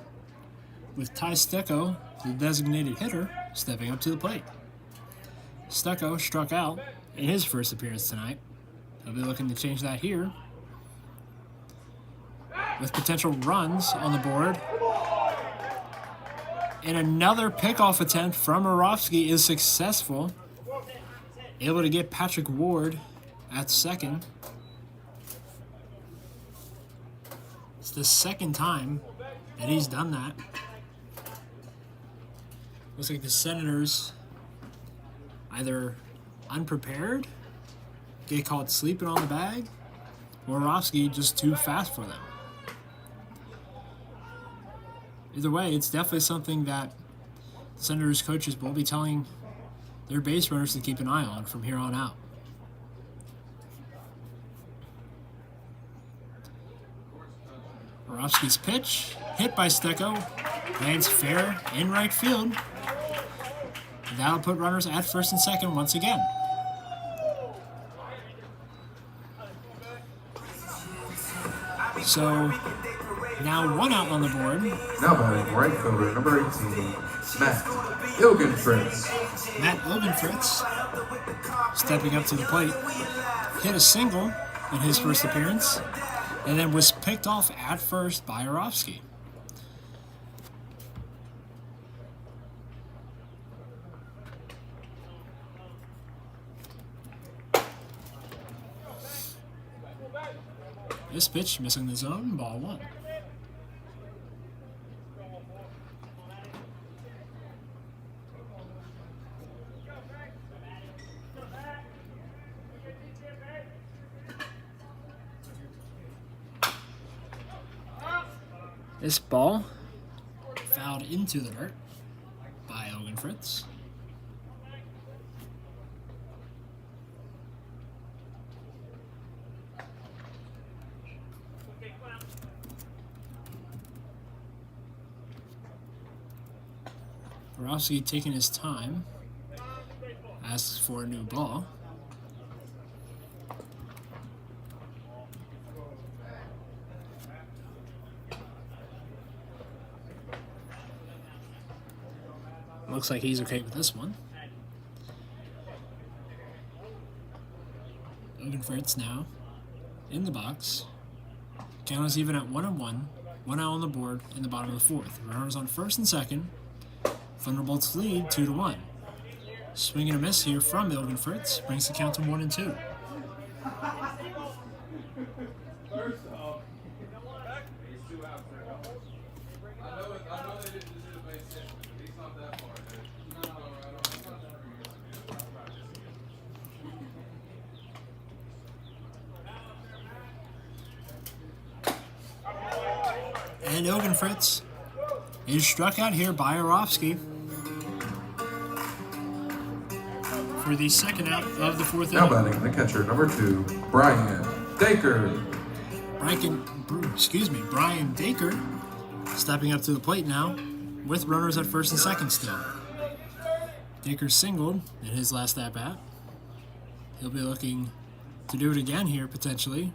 with Ty Stecco, the designated hitter, stepping up to the plate. Stecco struck out in his first appearance tonight. He'll be looking to change that here, with potential runs on the board. And another pickoff attempt from Moravsky is successful, able to get Patrick Ward at second. It's the second time that he's done that. Looks like the Senators either unprepared, get caught sleeping on the bag, or Moravsky just too fast for them. Either way, it's definitely something that the Senators coaches will be telling their base runners to keep an eye on from here on out. Moravsky's pitch, hit by Stecco, lands fair in right field. And that'll put runners at first and second once again. So now one out on the board. Now batting right fielder, number 18, Matt Ilgenfritz. Matt Ilgenfritz stepping up to the plate. Hit a single in his first appearance, and then was picked off at first by Moravsky. This pitch missing the zone, ball one. This ball fouled into the dirt by Ilgenfritz. Moravsky taking his time, asks for a new ball. Looks like he's okay with this one. Ilgenfritz now in the box. Count is even at 1-1. One out on the board in the bottom of the fourth. Runners on first and second. Thunderbolts lead 2-1. Swing and a miss here from Ilgenfritz brings the count to 1-2. And Ilgenfritz is struck out here by Moravsky. for the second out of the fourth Now inning. batting the catcher, number 2, Brian Dacre. Brian Dacre stepping up to the plate now with runners at first and second still. Dacre singled in his last at bat. He'll be looking to do it again here potentially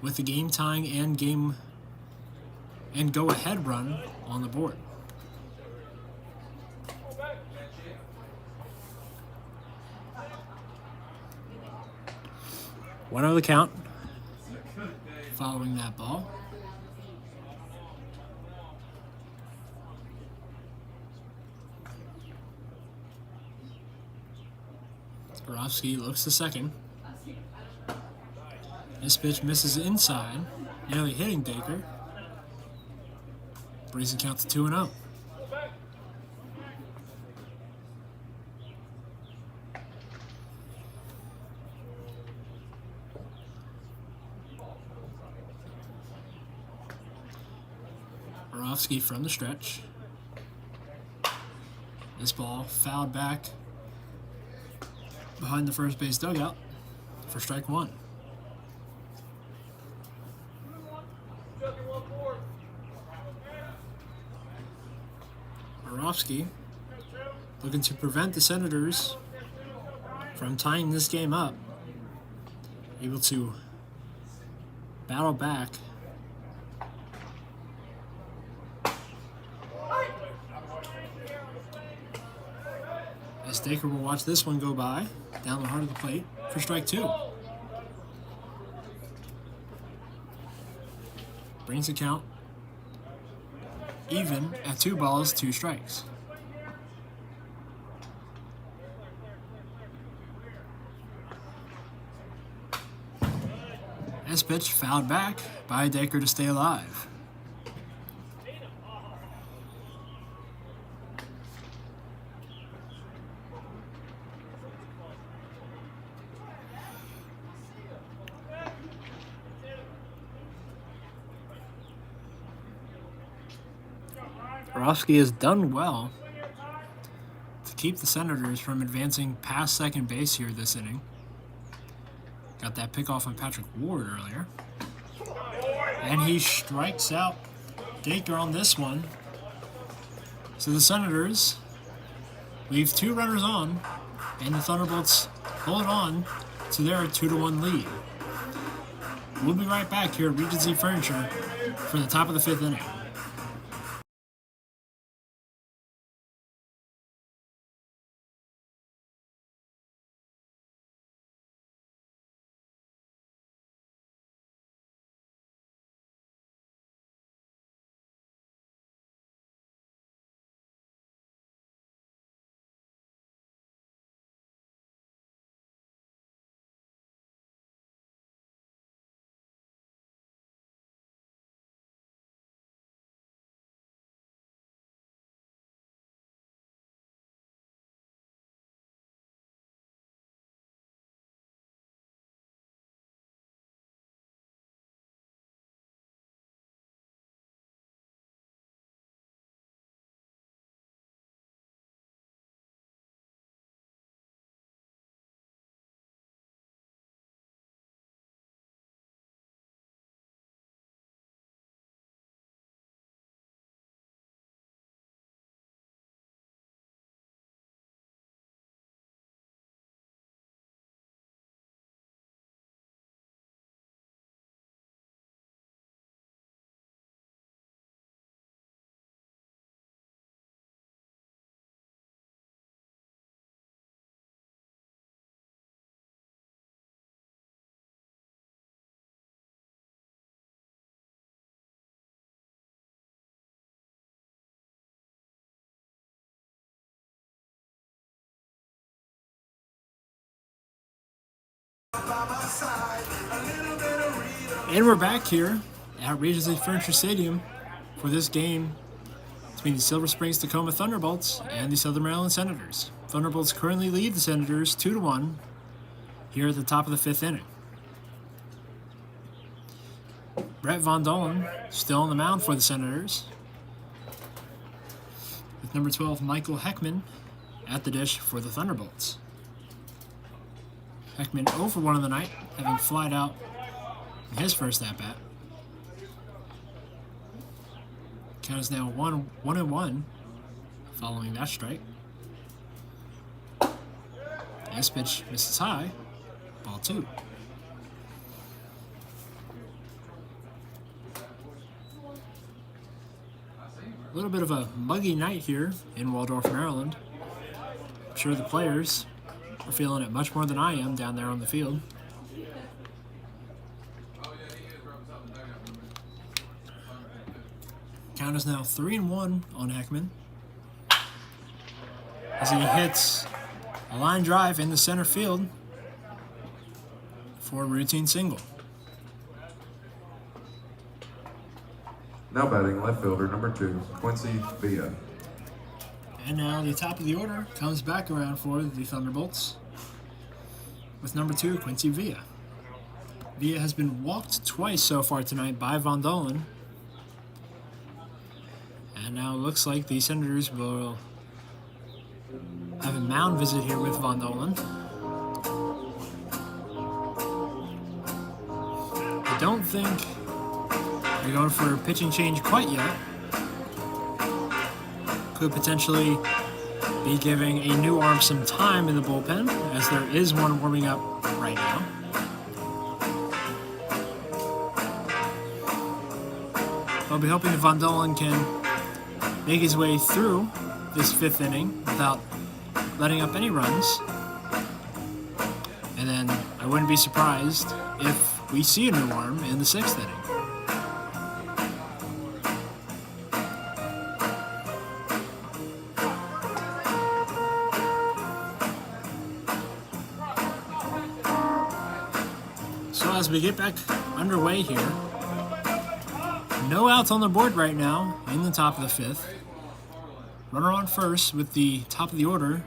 with the game tying and go ahead run on the board. One over the count following that ball. Borowski looks to second. This pitch misses inside, nearly hitting Dacre. Brings the count to 2-0. Borowski from the stretch. This ball fouled back behind the first base dugout for strike one. Borowski looking to prevent the Senators from tying this game up. Able to battle back. As Dacre will watch this one go by down the heart of the plate for strike two. Brings the count even at 2 balls, 2 strikes. This pitch fouled back by Dacre to stay alive. Borowski has done well to keep the Senators from advancing past second base here this inning. Got that pickoff on Patrick Ward earlier. And he strikes out Dacre on this one. So the Senators leave 2 runners on, and the Thunderbolts hold on to their 2-1 lead. We'll be right back here at Regency Furniture for the top of the 5th inning. And we're back here at Regency Furniture Stadium for this game between the Silver Springs Tacoma Thunderbolts and the Southern Maryland Senators. Thunderbolts currently lead the Senators 2-1 here at the top of the 5th inning. Brett Von Dolen still on the mound for the Senators, with number 12 Michael Heckman at the dish for the Thunderbolts. Heckman 0 for 1 on the night, having flied out in his first at-bat. Count is now 1-1 following that strike. This pitch misses high, ball 2. A little bit of a muggy night here in Waldorf, Maryland. I'm sure the players are feeling it much more than I am down there on the field. Count is now 3-1 on Heckman as he hits a line drive in the center field for a routine single. Now batting left fielder number 2, Quincy Villa. And now the top of the order comes back around for the Thunderbolts with number 2, Quincy Villa. Villa has been walked twice so far tonight by Von Dolan. And now it looks like the Senators will have a mound visit here with Von Dolan. I don't think they're going for a pitching change quite yet. Could potentially be giving a new arm some time in the bullpen, as there is one warming up right now. I'll be hoping that Von Dolan can make his way through this 5th inning without letting up any runs. And then I wouldn't be surprised if we see a new arm in the 6th inning. So as we get back underway here, no outs on the board right now in the top of the 5th. Runner on first with the top of the order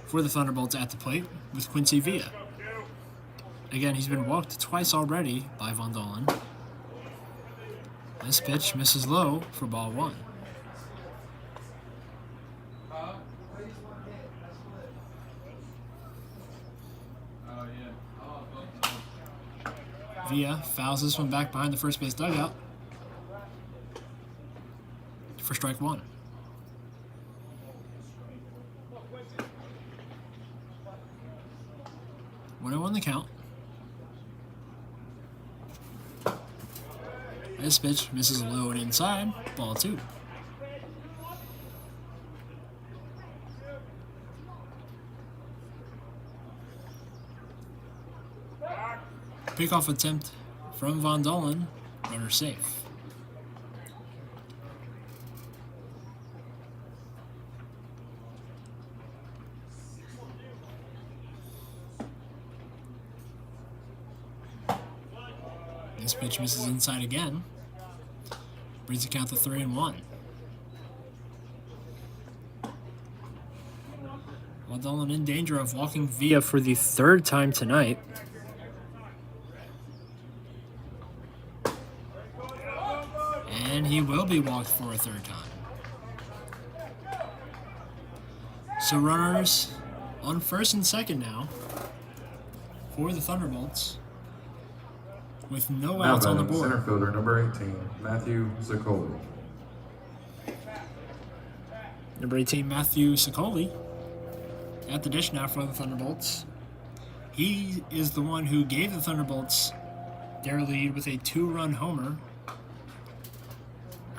for the Thunderbolts at the plate with Quincy Villa. Again, he's been walked twice already by Von Dolan. This pitch misses low for ball 1. Villa fouls this one back behind the first base dugout for strike 1. When I won the count. This pitch misses low and inside, ball 2. Pickoff attempt from Von Dolan, runner safe. This pitch misses inside again. Brings the count to 3-1. Von Dolan in danger of walking Villa for the 3rd time tonight. And he will be walked for a 3rd time. So runners on first and second now for the Thunderbolts with no outs on the board. Center fielder number 18, Matthew Zaccoli. Number 18, Matthew Zaccoli at the dish now for the Thunderbolts. He is the one who gave the Thunderbolts their lead with a 2-run homer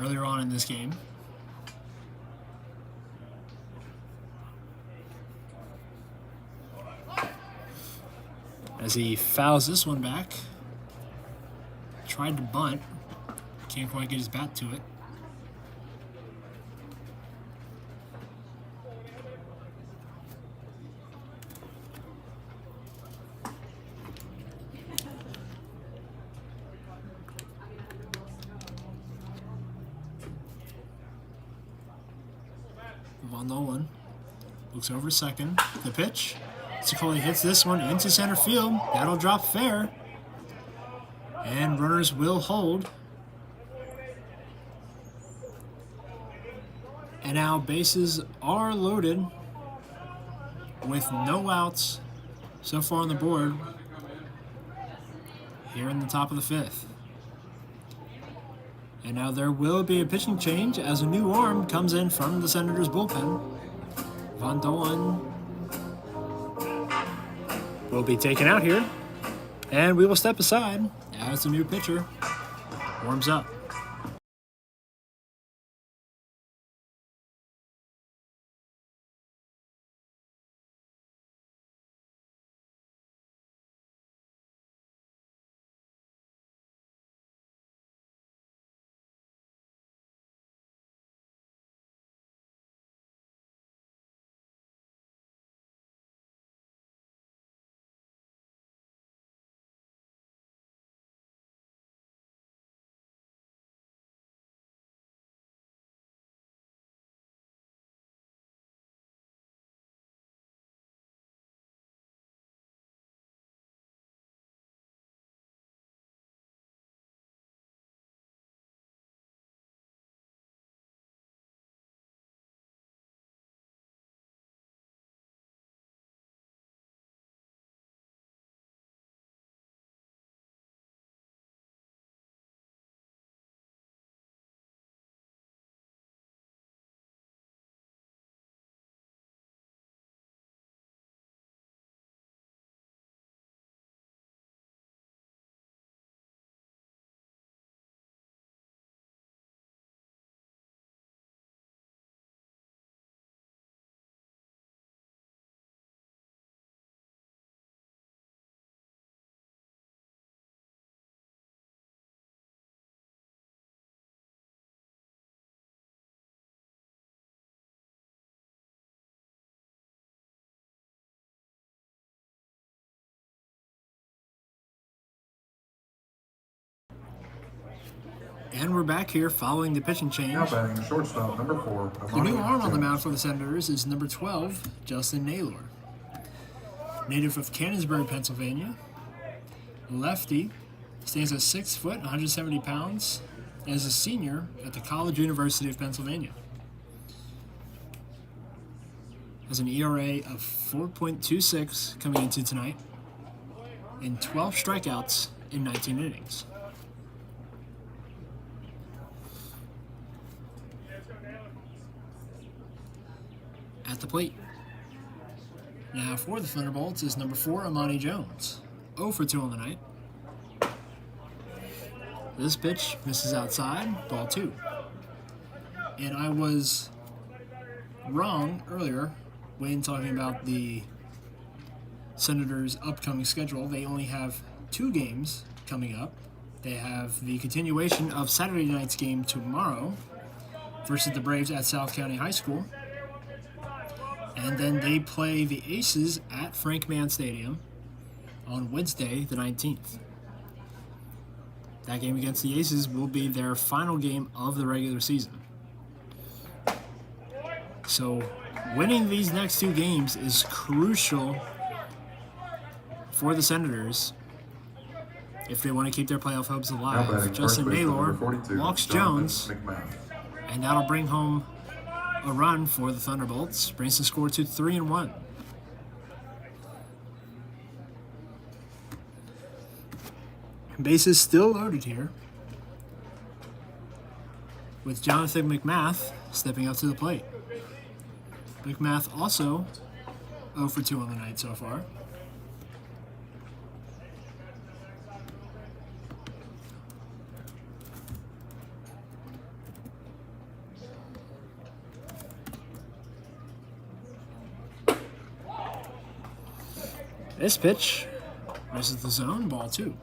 earlier on in this game. As he fouls this one back. Tried to bunt. Can't quite get his bat to it. Von Dolan looks over second. The pitch. Zaccoli hits this one into center field. That'll drop fair. And runners will hold. And now bases are loaded with no outs so far on the board here in the top of the fifth. And now there will be a pitching change as a new arm comes in from the Senators bullpen. Von Dolan will be taken out here, and we will step aside as the new pitcher warms up. And we're back here following the pitching change. Now batting shortstop, number 4. The new arm on the mound for the Senators is number 12, Justin Naylor. Native of Canonsburg, Pennsylvania. Lefty, stands at 6 foot, 170 pounds, and is a senior at the College University of Pennsylvania. Has an ERA of 4.26 coming into tonight, and 12 strikeouts in 19 innings. At the plate. Now for the Thunderbolts is number 4, Amani Jones. 0 for 2 on the night. This pitch misses outside, ball 2. And I was wrong earlier when talking about the Senators' upcoming schedule. They only have 2 games coming up. They have the continuation of Saturday night's game tomorrow versus the Braves at South County High School. And then they play the Aces at Frank Mann Stadium on Wednesday, the 19th. That game against the Aces will be their final game of the regular season. So winning these next 2 games is crucial for the Senators if they want to keep their playoff hopes alive. Justin Naylor walks Jones, and that'll bring home a run for the Thunderbolts, brings the score to 3-1. Bases still loaded here, with Jonathan McMath stepping up to the plate. McMath also 0 for 2 on the night so far. This pitch misses the zone, ball 2.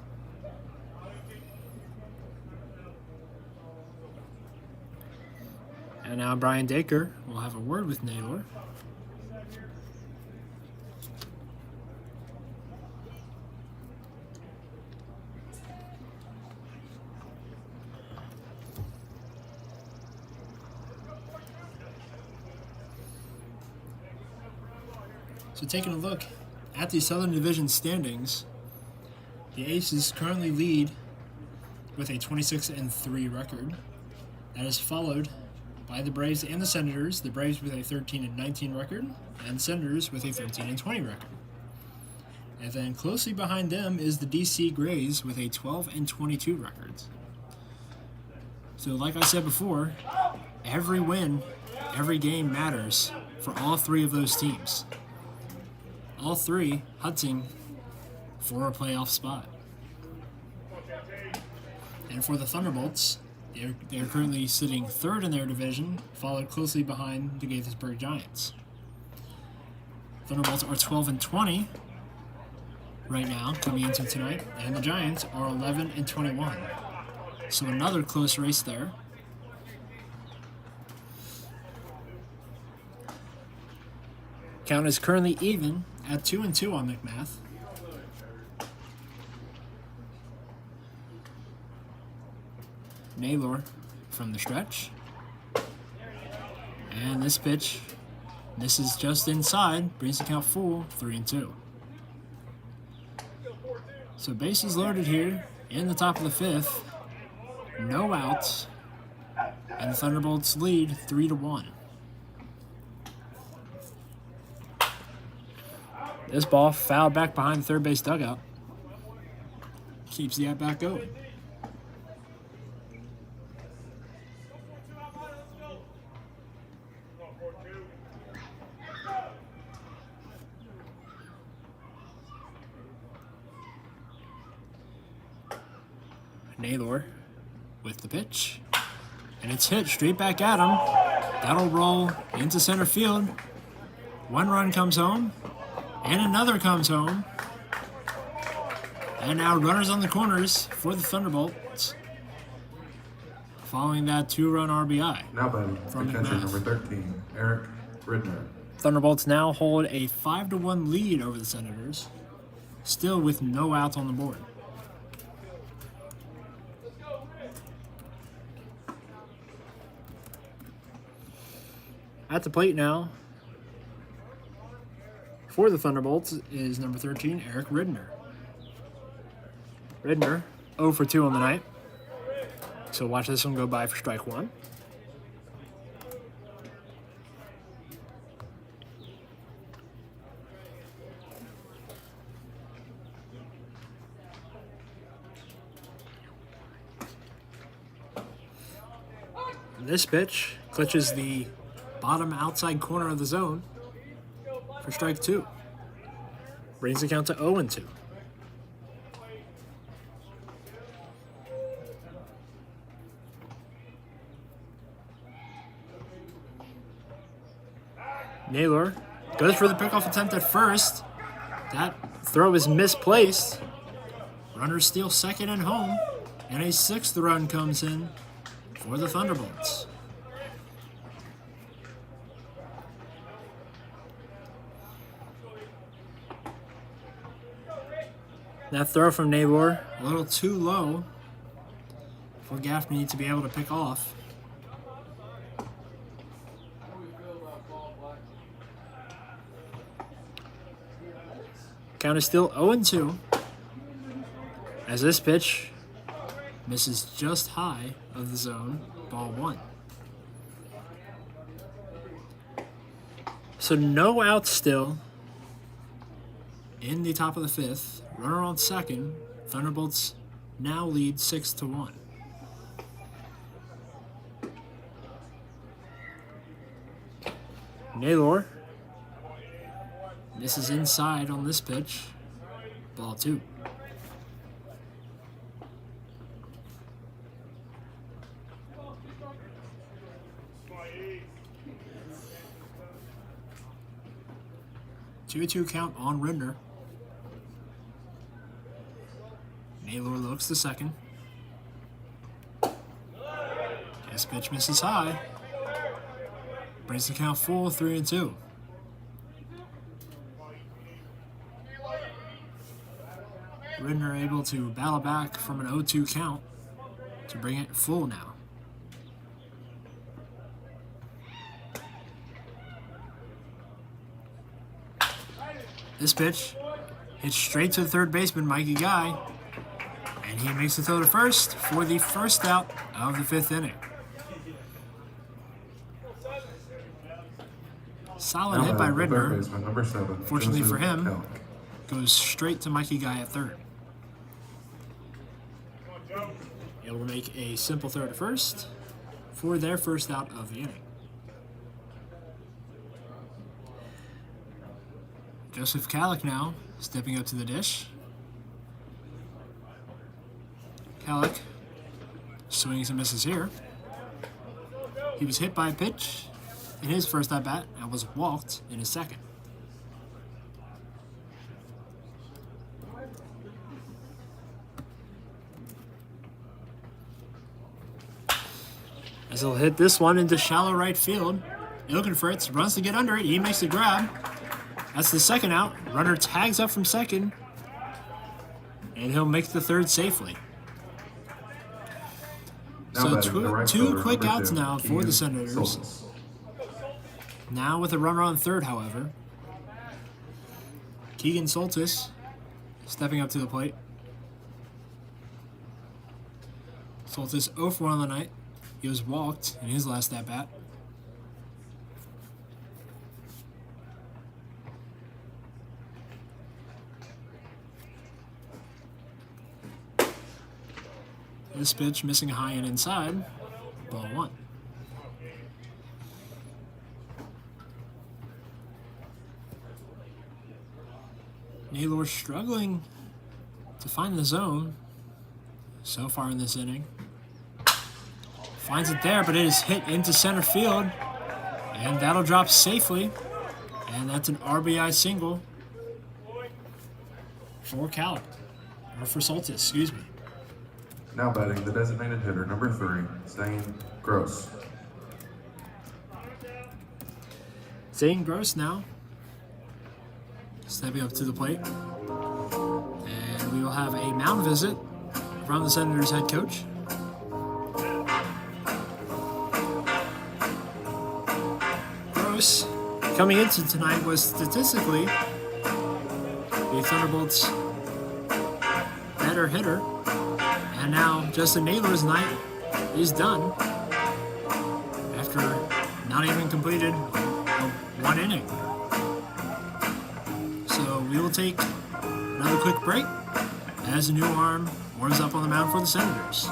And now Brian Dacre will have a word with Naylor. So taking a look at the Southern Division standings, the Aces currently lead with a 26-3 record. That is followed by the Braves and the Senators. The Braves with a 13-19 record, and Senators with a 13-20 record. And then closely behind them is the DC Grays with a 12-22 record. So like I said before, every win, every game matters for all three of those teams. All three hunting for a playoff spot. And for the Thunderbolts, they're currently sitting third in their division, followed closely behind the Gaithersburg Giants. Thunderbolts are 12-20 right now coming into tonight, and the Giants are 11-21. So another close race there. Count is currently even at 2-2 on McMath. Naylor from the stretch. And this pitch, this is just inside, brings the count full, 3-2. So bases loaded here in the top of the fifth. No outs. And the Thunderbolts lead 3-1. This ball fouled back behind the third base dugout. Keeps the at-bat going. Naylor with the pitch, and it's hit straight back at him. That'll roll into center field. One run comes home, and another comes home. And now runners on the corners for the Thunderbolts, following that two-run RBI. Now batting from the catcher, McMath. number 13, Eric Ridner. Thunderbolts now hold a 5-1 lead over the Senators, still with no outs on the board. At the plate now for the Thunderbolts is number 13, Eric Ridner. Ridner 0 for 2 on the night. So watch this one go by for strike one. This pitch clutches the bottom outside corner of the zone for strike two. Brings the count to 0-2. Naylor goes for the pickoff attempt at first. That throw is misplaced. Runners steal second and home, and a sixth run comes in for the Thunderbolts. That throw from Naylor, a little too low for Gaffney to be able to pick off. Count is still 0-2 as this pitch misses just high of the zone, ball one. So no outs still in the top of the fifth. Runner on second. Thunderbolts now lead 6-1. Naylor. This is inside on this pitch. Ball two. Two count on Ridner. Naylor looks the second. This pitch misses high. Brings the count full, 3-2. Ridner able to battle back from an 0-2 count to bring it full now. This pitch hits straight to the third baseman, Mikey Guy, and he makes the throw to first for the first out of the fifth inning. Solid Now hit by batting the third Ridner. baseman, number 7. Fortunately Joseph for him, Kelly. goes straight to Mikey Guy at third. Able to make a simple throw to first for their first out of the inning. Joseph Kallick now stepping up to the dish. Kallick swings and misses here. He was hit by a pitch in his first at bat and was walked in his second. As he'll hit this one into shallow right field. Ilkenfritz runs to get under it. He makes the grab. That's the second out. Runner tags up from second. And he'll make the third safely. So two quick outs now for the Senators. Now with a runner on third, however. Keegan Soltis stepping up to the plate. Soltis 0 for 1 on the night. He was walked in his last at bat. This pitch missing high and inside. Ball 1. Naylor struggling to find the zone so far in this inning. Finds it there, but it is hit into center field. And that'll drop safely. And that's an RBI single for Cal. Or for Soltis, excuse me. Now batting the designated hitter, number 3, Zane Gross. Zane Gross now stepping up to the plate. And we will have a mound visit from the Senators head coach. Gross, coming into tonight, was statistically the Thunderbolts' better hitter. And now Justin Naylor's night is done after not even completed one inning. So we will take another quick break as a new arm warms up on the mound for the Senators.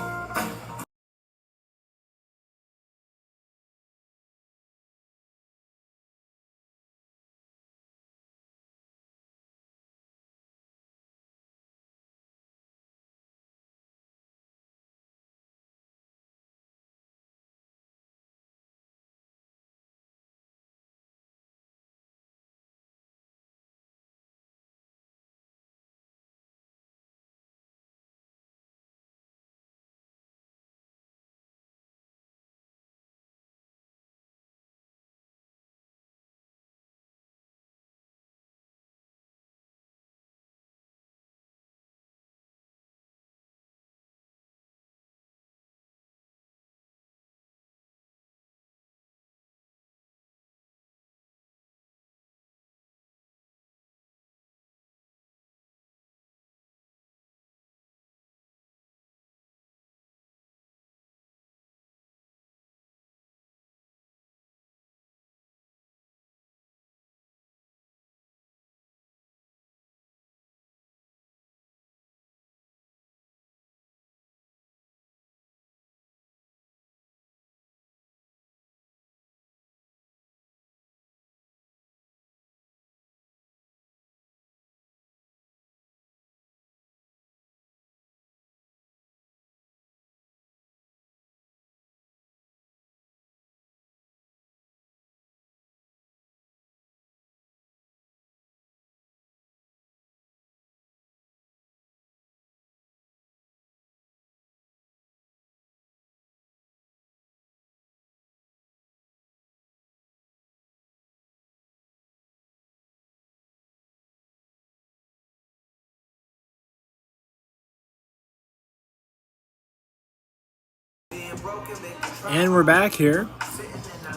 And we're back here.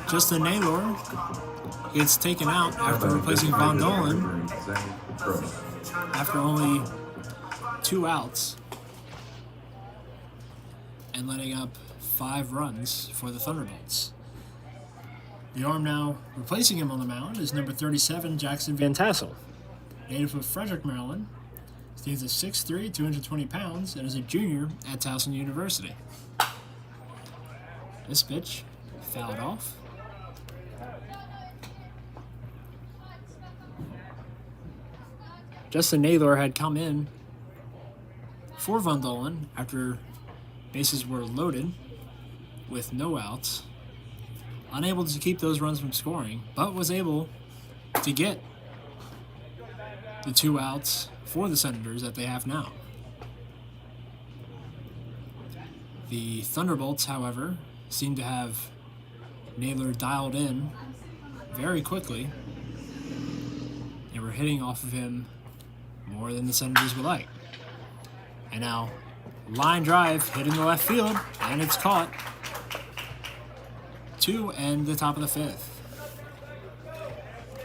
Justin Naylor gets taken out after replacing Von Dolan after only 2 outs and letting up 5 runs for the Thunderbolts. The arm now replacing him on the mound is number 37, Jackson Van Tassel. Native of Frederick, Maryland, stands at 6'3", 220 pounds, and is a junior at Towson University. This pitch fouled off. Justin Naylor had come in for Von Dolan after bases were loaded with no outs, unable to keep those runs from scoring, but was able to get the 2 outs for the Senators that they have now. The Thunderbolts, however, seem to have Naylor dialed in very quickly. They were hitting off of him more than the Senators would like. And now, line drive hit in the left field, and it's caught to end the top of the 5th.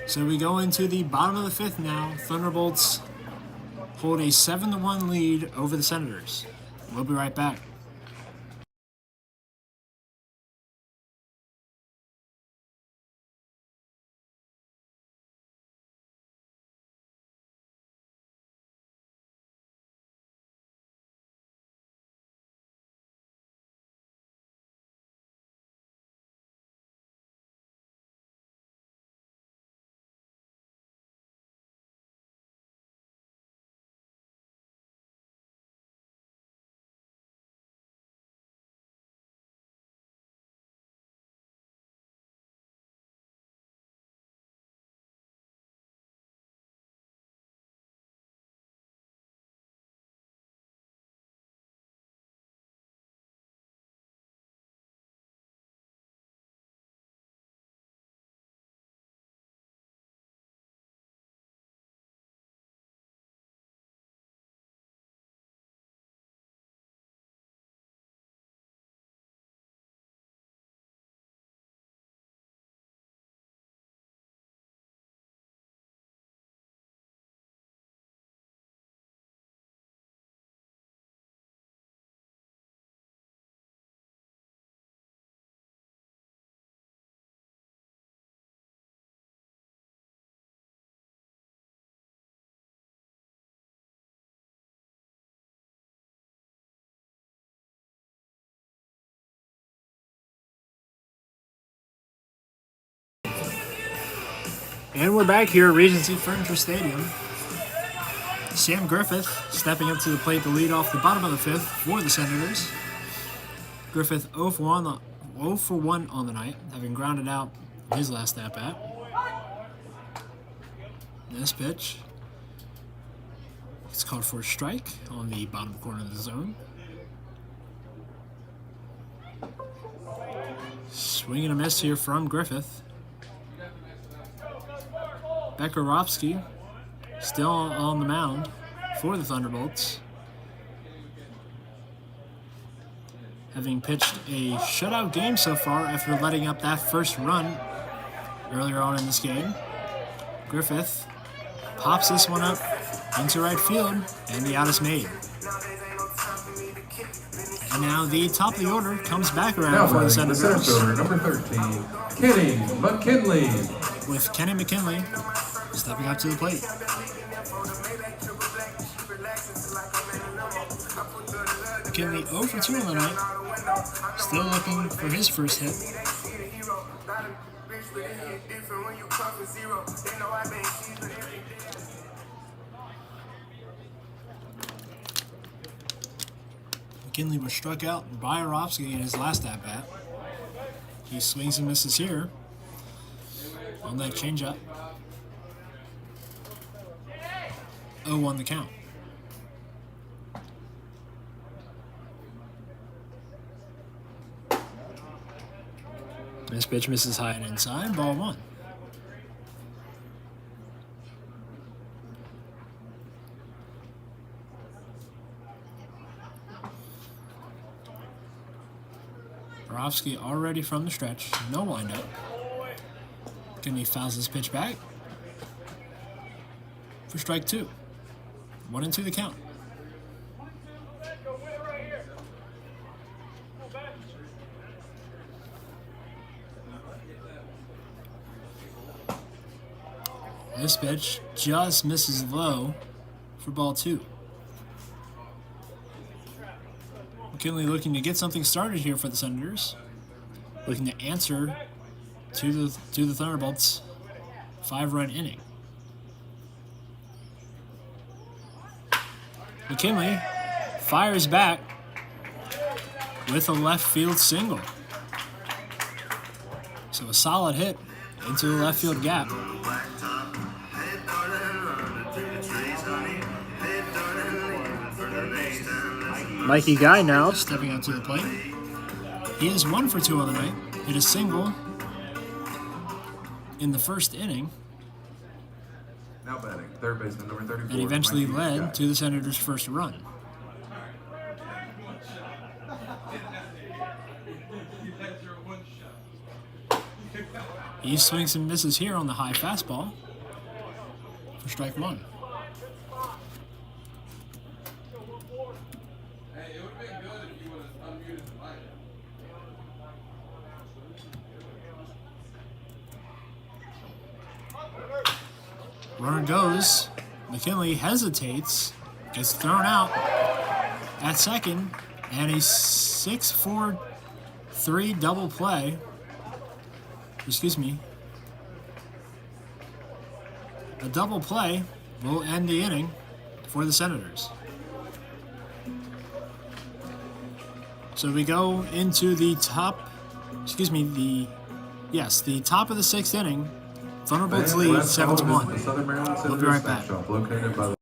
So we go into the bottom of the 5th now. Thunderbolts hold a 7-1 lead over the Senators. We'll be right back. And we're back here at Regency Furniture Stadium. Sam Griffith stepping up to the plate to lead off the bottom of the 5th for the Senators. Griffith 0 for 1 on the night, having grounded out his last at-bat. This pitch, it's called for a strike on the bottom corner of the zone. Swing and a miss here from Griffith. Bekarovsky still on the mound for the Thunderbolts, having pitched a shutout game so far after letting up that first run earlier on in this game. Griffith pops this one up into right field, and the out is made. And now the top of the order comes back around for the Senators. Number 13, Kenny McKinley. With Kenny McKinley stepping up to the plate. McKinley 0 for 2 on the night. Still looking for his first hit. McKinley was struck out by Arofsky in his last at-bat. He swings and misses here on that changeup. 0-1 the count. This pitch misses high and inside, ball 1. Arofsky already from the stretch, no windup. Kenny fouls this pitch back for strike 2. 1-2 the count. This pitch just misses low for ball 2. McKinley looking to get something started here for the Senators. Looking to answer to the Thunderbolts' 5-run inning. McKinley fires back with a left field single. So a solid hit into the left field gap. Mikey Guy now stepping out to the plate. He is 1 for 2 on the night. Hit a single in the first inning. Now batting, third baseman, number 34. And eventually led to the Senators' first run. He swings and misses here on the high fastball for strike 1. Runner goes. McKinley hesitates, gets thrown out at second, and a 6-4-3 double play. Excuse me. A double play will end the inning for the Senators. So we go into the top, the top of the 6th inning. Thunderbolts lead 7-1. We'll be right back. Located by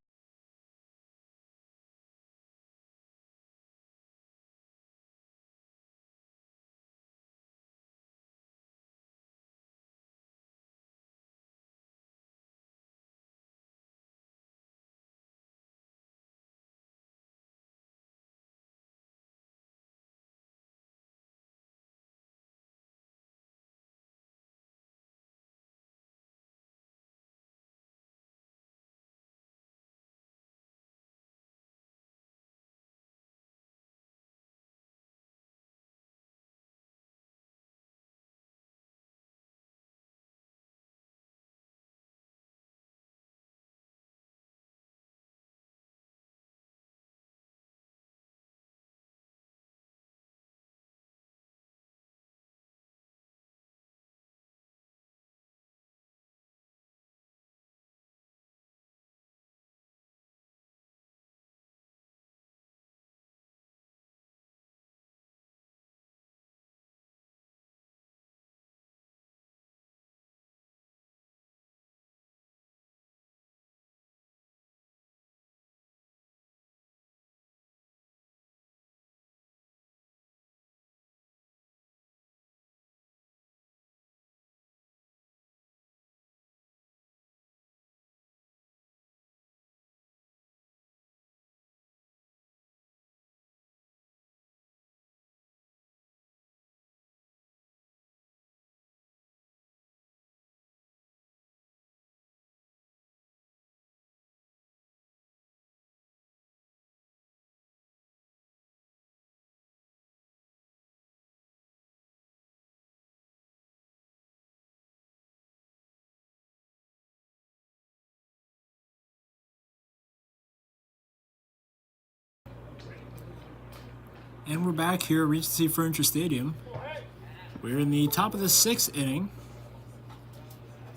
And we're back here at Regency Furniture Stadium. We're in the top of the 6th inning.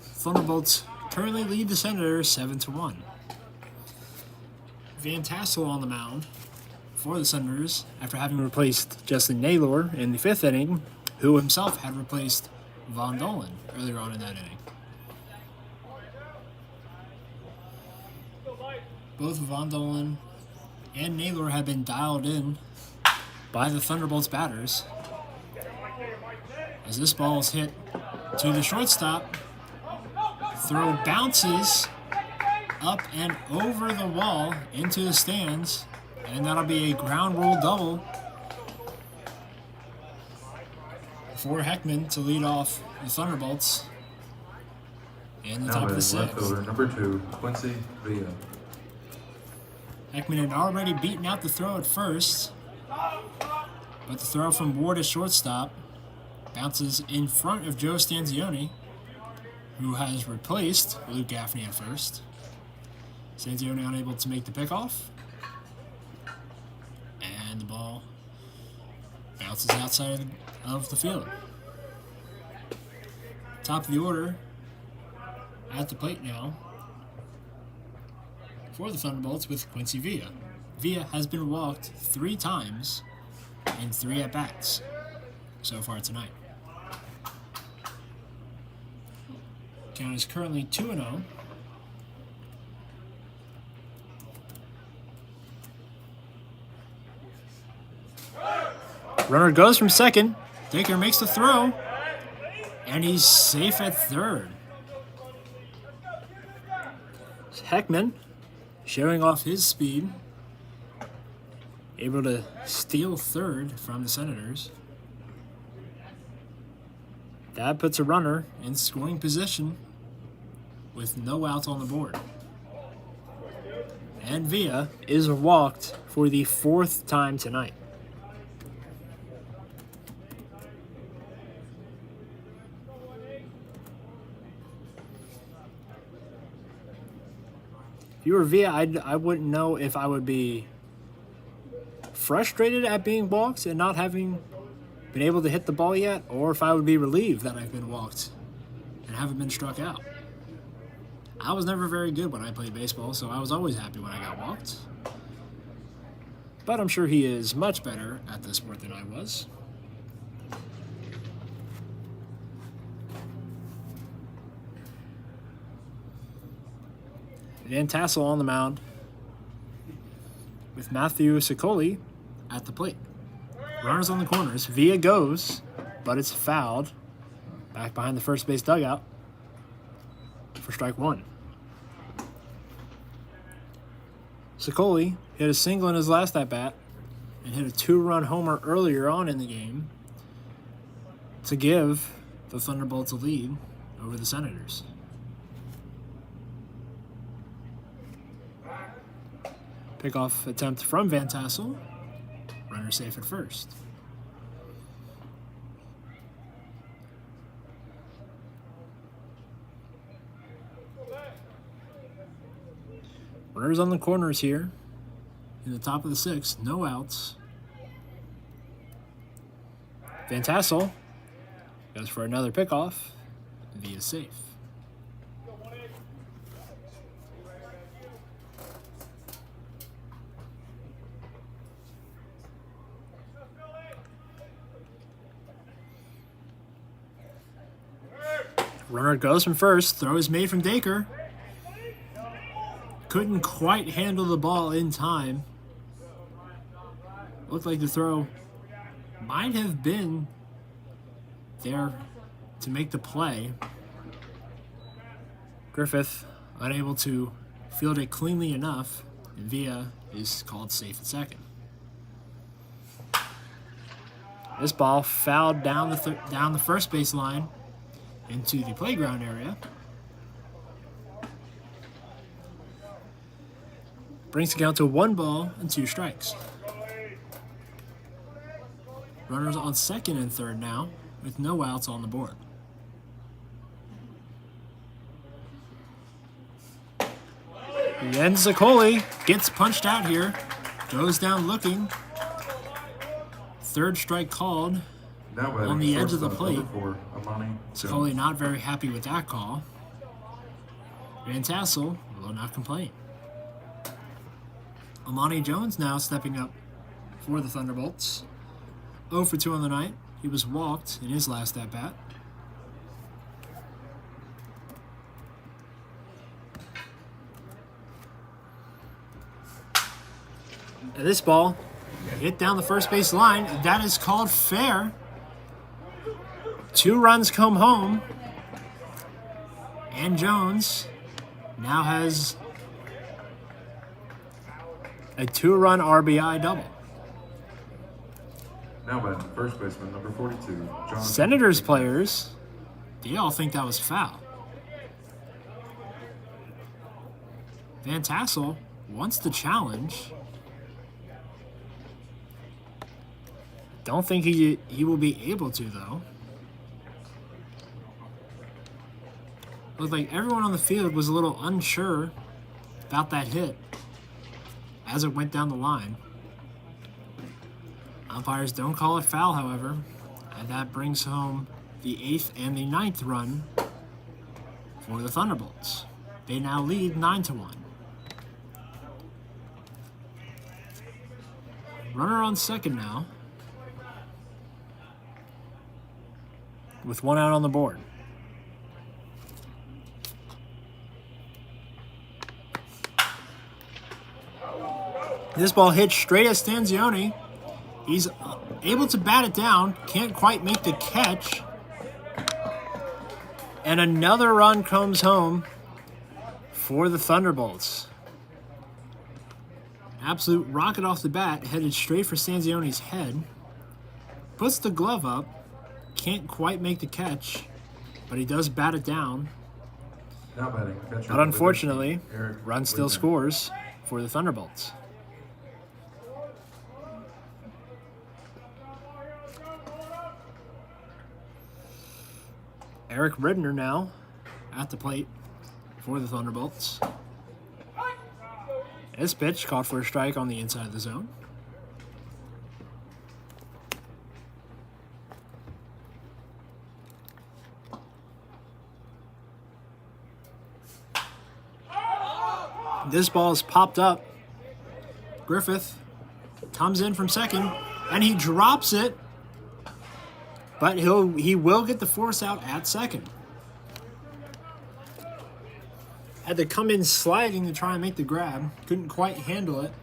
Thunderbolts currently lead the Senators 7-1. Van Tassel on the mound for the Senators after having replaced Justin Naylor in the 5th inning, who himself had replaced Von Dolan earlier on in that inning. Both Von Dolan and Naylor have been dialed in by the Thunderbolts batters. As this ball is hit to the shortstop, throw bounces up and over the wall into the stands, and that'll be a ground rule double for Heckman to lead off the Thunderbolts in the top of the 6th. Left fielder, number 2, Quincy Villa. Heckman had already beaten out the throw at first, but the throw from Ward at shortstop bounces in front of Joe Stanzioni who has replaced Luke Gaffney at first. Santioni unable to make the pickoff. And the ball bounces outside of the field. Top of the order at the plate now for the Thunderbolts with Quincy Villa. Villa has been walked 3 times in 3 at-bats so far tonight. Count is currently 2-0. Runner goes from second. Dacre makes the throw. And he's safe at third. Heckman showing off his speed. Able to steal third from the Senators. That puts a runner in scoring position with no outs on the board. And Villa is walked for the 4th time tonight. If you were Villa, I wouldn't know if I would be frustrated at being walked and not having been able to hit the ball yet, or if I would be relieved that I've been walked and haven't been struck out. I was never very good when I played baseball, so I was always happy when I got walked. But I'm sure he is much better at this sport than I was. Van Tassel on the mound with Matthew Sicoli at the plate. Runners on the corners. Villa goes, but it's fouled back behind the first base dugout for strike 1. Sicoli hit a single in his last at-bat and hit a 2-run homer earlier on in the game to give the Thunderbolts a lead over the Senators. Pickoff attempt from Van Tassel. Runner safe at first. Runners on the corners here. In the top of the 6th, no outs. Van Tassel goes for another pickoff. Via safe. Runner goes from first. Throw is made from Dacre. Couldn't quite handle the ball in time. Looked like the throw might have been there to make the play. Griffith unable to field it cleanly enough, and Villa is called safe at second. This ball fouled down the first base line into the playground area. Brings the count to 1 ball and 2 strikes. Runners on second and third now, with no outs on the board. Then Sicoli gets punched out here, goes down looking. 3rd strike called. On the edge of the plate. Sicoli not very happy with that call. Van Tassel will not complain. Amani Jones now stepping up for the Thunderbolts. 0 for 2 on the night. He was walked in his last at-bat. And this ball hit down the first base line. That is called fair. 2 runs come home. And Jones now has a 2-run RBI double. Now batting first baseman, number 42, John. Senators players, they all think that was foul. Van Tassel wants the challenge. Don't think he will be able to, though. Looked like everyone on the field was a little unsure about that hit as it went down the line. Umpires don't call it foul, however, and that brings home the 8th and the 9th run for the Thunderbolts. They now lead 9-1. Runner on second now, with 1 out on the board. This ball hits straight at Stanzioni. He's able to bat it down, can't quite make the catch. And another run comes home for the Thunderbolts. Absolute rocket off the bat, headed straight for Stanzioni's head. Puts the glove up, can't quite make the catch, but he does bat it down. Now batting, catcher. But unfortunately, Eric run still Regency. scores for the Thunderbolts. Eric Ridner now at the plate for the Thunderbolts. This pitch caught for a strike on the inside of the zone. This ball is popped up. Griffith comes in from second, and he drops it. But he will get the force out at second. Had to come in sliding to try and make the grab. Couldn't quite handle it.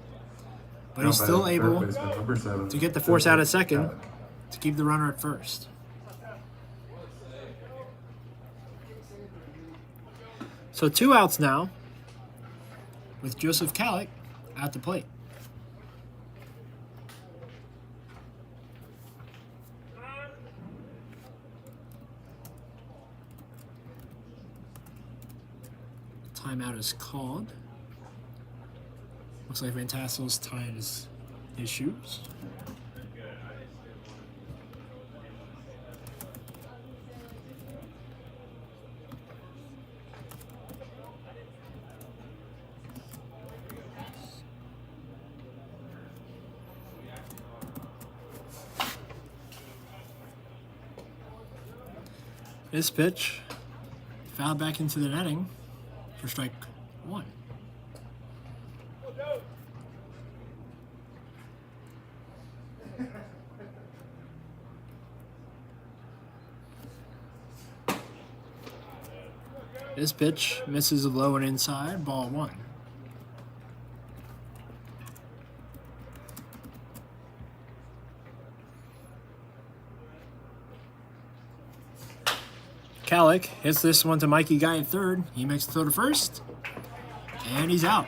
But he's still able to get the force out at second to keep the runner at first. So 2 outs now with Joseph Kallick at the plate. Timeout is called. Looks like Van Tassel's tying his shoes. This pitch fouled back into the netting for strike 1. This pitch misses low and inside, ball 1. Kallick hits this one to Mikey Guy at third. He makes the throw to first, and he's out.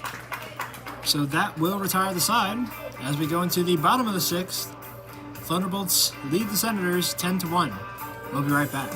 So that will retire the side as we go into the bottom of the 6th. Thunderbolts lead the Senators 10-1. We'll be right back.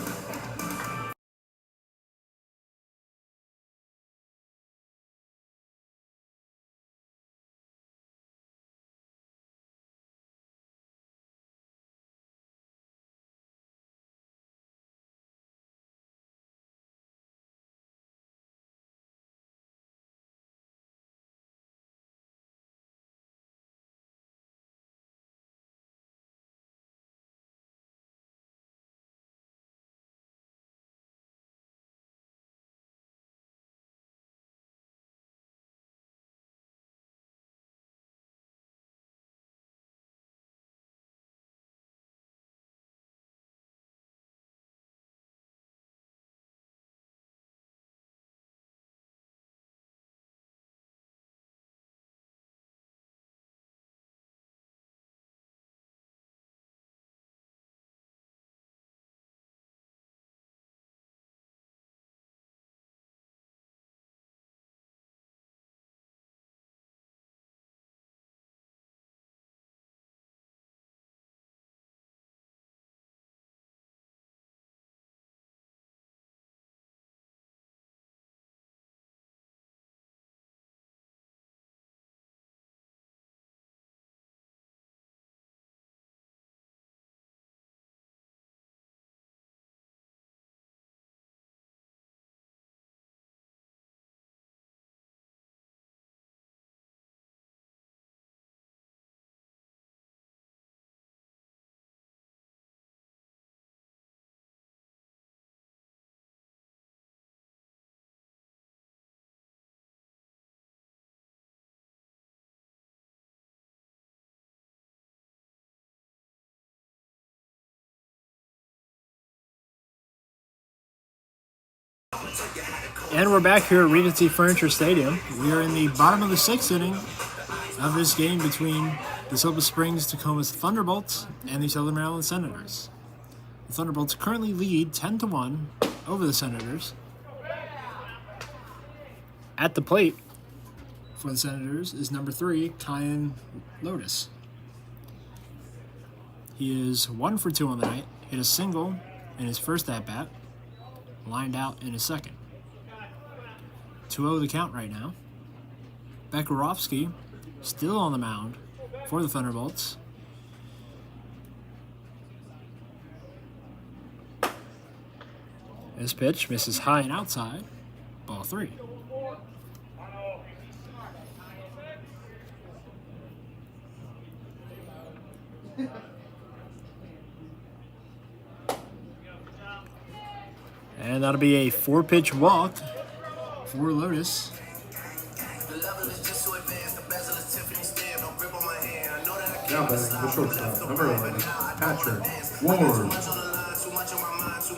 And we're back here at Regency Furniture Stadium. We are in the bottom of the 6th inning of this game between the Silver Springs Tacoma's Thunderbolts and the Southern Maryland Senators. The Thunderbolts currently lead 10-1 over the Senators. At the plate for the Senators is number 3, Kyan Lotus. He is 1 for 2 on the night, hit a single in his first at-bat, lined out in his second. 2-0 the count right now. Bekarovsky still on the mound for the Thunderbolts. This pitch misses high and outside. Ball 3. And that'll be a 4-pitch walk for Lotus. Now batting the shortstop, number 11, Patrick Ward.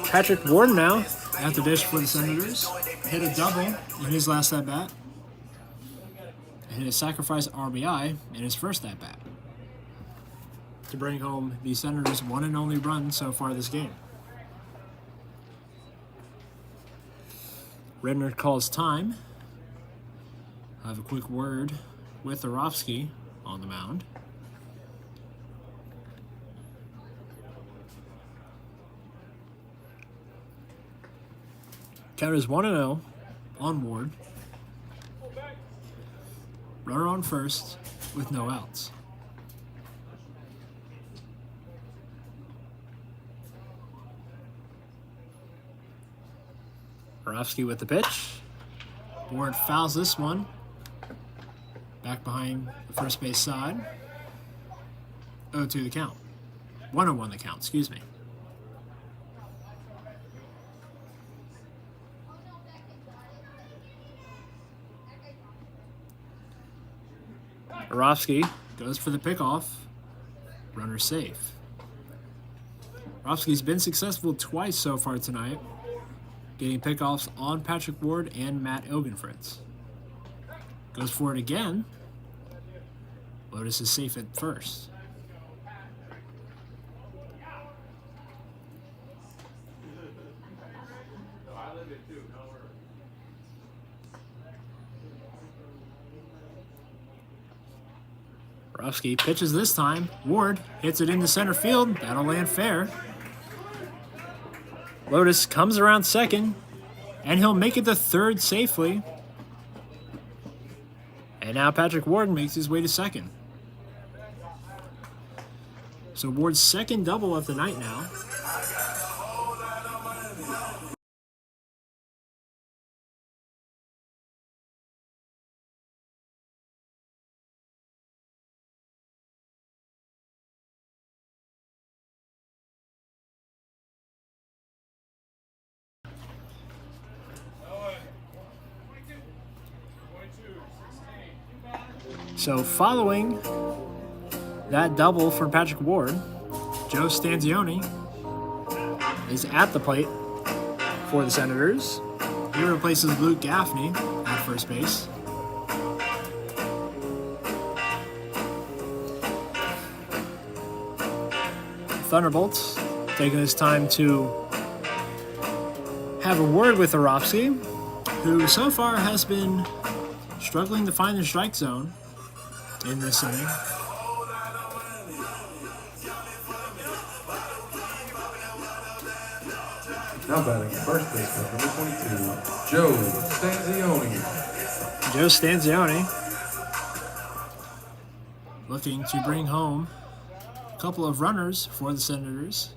Patrick Ward now at the dish for the Senators. Hit a double in his last at-bat. And hit a sacrifice RBI in his first at-bat to bring home the Senators' one and only run so far this game. Redner calls time. I have a quick word with Orofsky on the mound. Count is 1-0 on Ward. Runner on first with no outs. Orofsky with the pitch. Ward fouls this one. Back behind the first base side. 0-2 the count. 1-1 the count, excuse me. Orofsky goes for the pickoff. Runner safe. Orofsky's been successful twice so far tonight, getting pickoffs on Patrick Ward and Matt Ilgenfritz. Goes for it again. Lotus is safe at first. Orofsky pitches this time. Ward hits it into center field. That'll land fair. Lotus comes around second, and he'll make it to third safely. And now Patrick Ward makes his way to second. So Ward's second double of the night now. So following that double for Patrick Ward, Joe Stanzioni is at the plate for the Senators. He replaces Luke Gaffney at first base. Thunderbolts taking his time to have a word with Orofsky, who so far has been struggling to find the strike zone in this inning. Now batting first baseman, number 22, Joe Stanzioni. Joe Stanzioni looking to bring home a couple of runners for the Senators.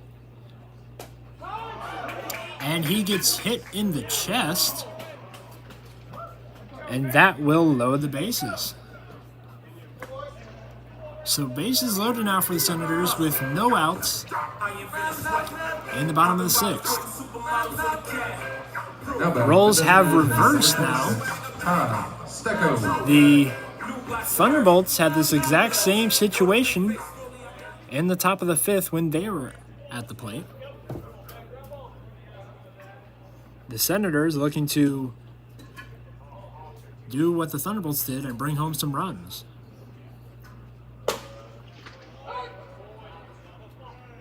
And he gets hit in the chest, and that will load the bases. So bases loaded now for the Senators with no outs in the bottom of the 6th. Roles have reversed now. The Thunderbolts had this exact same situation in the top of the 5th when they were at the plate. the Senators looking to do what the Thunderbolts did and bring home some runs.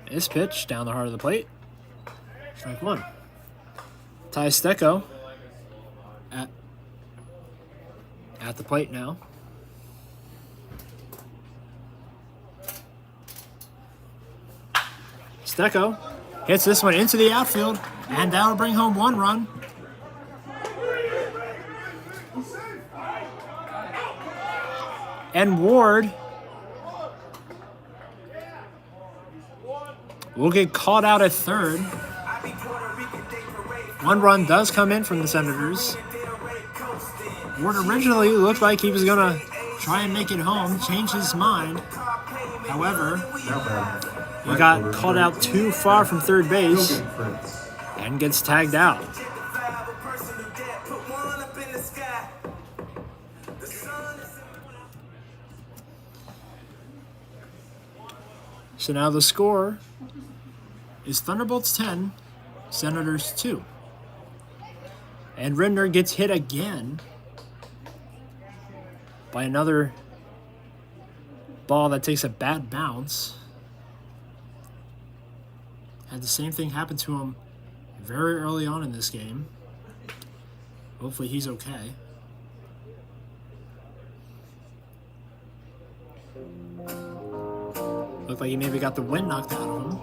This pitch down the heart of the plate. Strike one. Ty Stecco at the plate now. Stecco hits this one into the outfield, and that'll bring home one run. And Ward will get called out at third. One run does come in from the Senators. Ward originally looked like he was going to try and make it home, change his mind. However, he got called out too far from third base and gets tagged out. So now the score is Thunderbolts 10, Senators 2. And Rindner gets hit again by another ball that takes a bad bounce. Had the same thing happen to him very early on in this game. Hopefully he's okay. Looked like he maybe got the wind knocked out of him.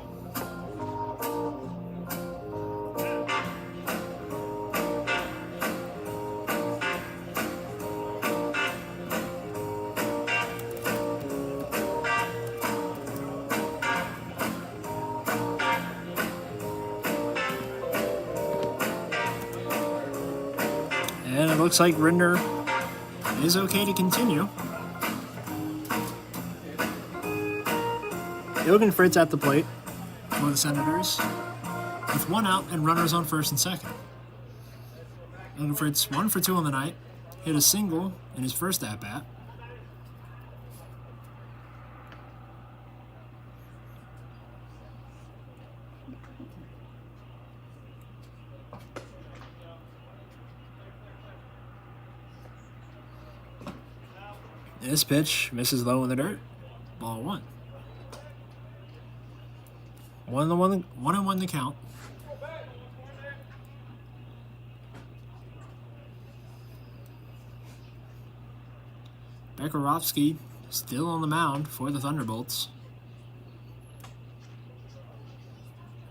And it looks like Rindner is okay to continue. Ilgen Fritz at the plate for the Senators with one out and runners on first and second. Ilgen Fritz 1 for 2 on the night, hit a single in his first at-bat. This pitch misses low in the dirt. Ball one. 1-1 the count. Bekarovsky still on the mound for the Thunderbolts.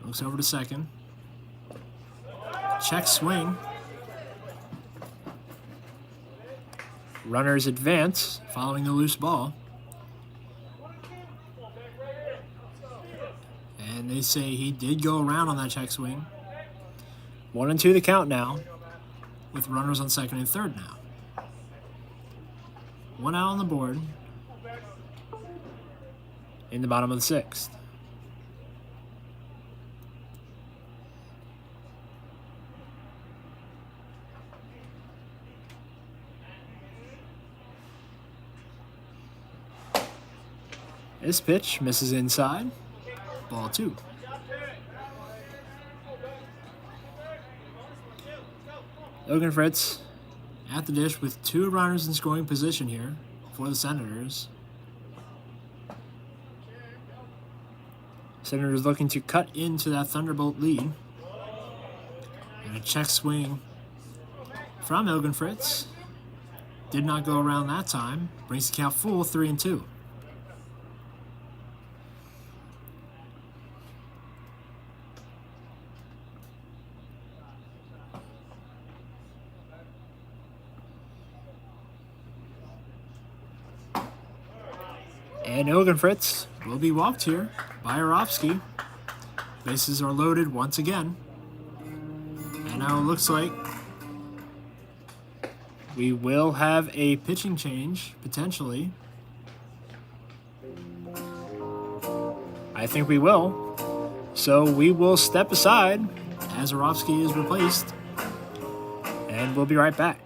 Looks over to second. Check swing. Runners advance following the loose ball. And they say he did go around on that check swing. 1-2 the count now, with runners on second and third now. One out on the board in the bottom of the sixth. This pitch misses inside. Ball two. Ilgen Fritz at the dish with 2 runners in scoring position here for the Senators. Senators looking to cut into that Thunderbolt lead. And a check swing from Ilgen Fritz. Did not go around that time. Brings the count full, 3-2. And Ilgen Fritz will be walked here by Arofsky. Bases are loaded once again. And now it looks like we will have a pitching change, potentially. I think we will. So we will step aside as Arofsky is replaced. And we'll be right back.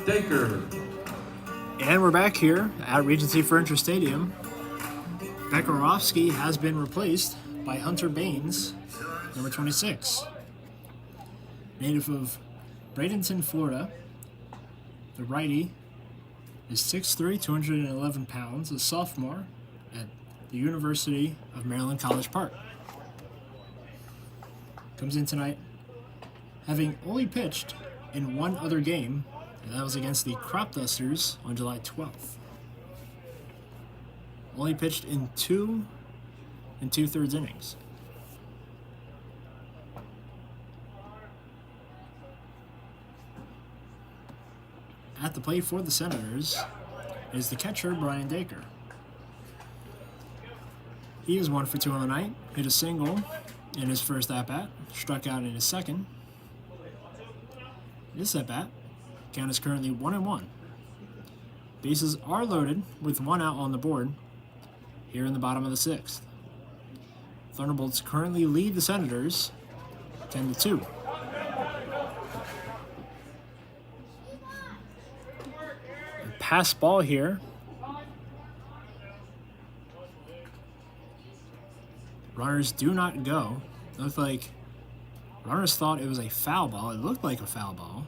Dacre. And we're back here at Regency Furniture Stadium. Bekarovsky has been replaced by Hunter Baines, number 26. Native of Bradenton, Florida, the righty is 6'3", 211 pounds, a sophomore at the University of Maryland College Park. Comes in tonight having only pitched in one other game, and that was against the Crop Dusters on July 12th. Only pitched in 2 2/3 innings. At the plate for the Senators is the catcher, Brian Dacre. He is 1 for 2 on the night, hit a single in his first at-bat, struck out in his second. This at-bat, count is currently 1-1. Bases are loaded with 1 out on the board here in the bottom of the 6th. Thunderbolts currently lead the Senators 10-2. Pass ball here. Runners do not go. It looked like runners thought it was a foul ball. It looked like a foul ball.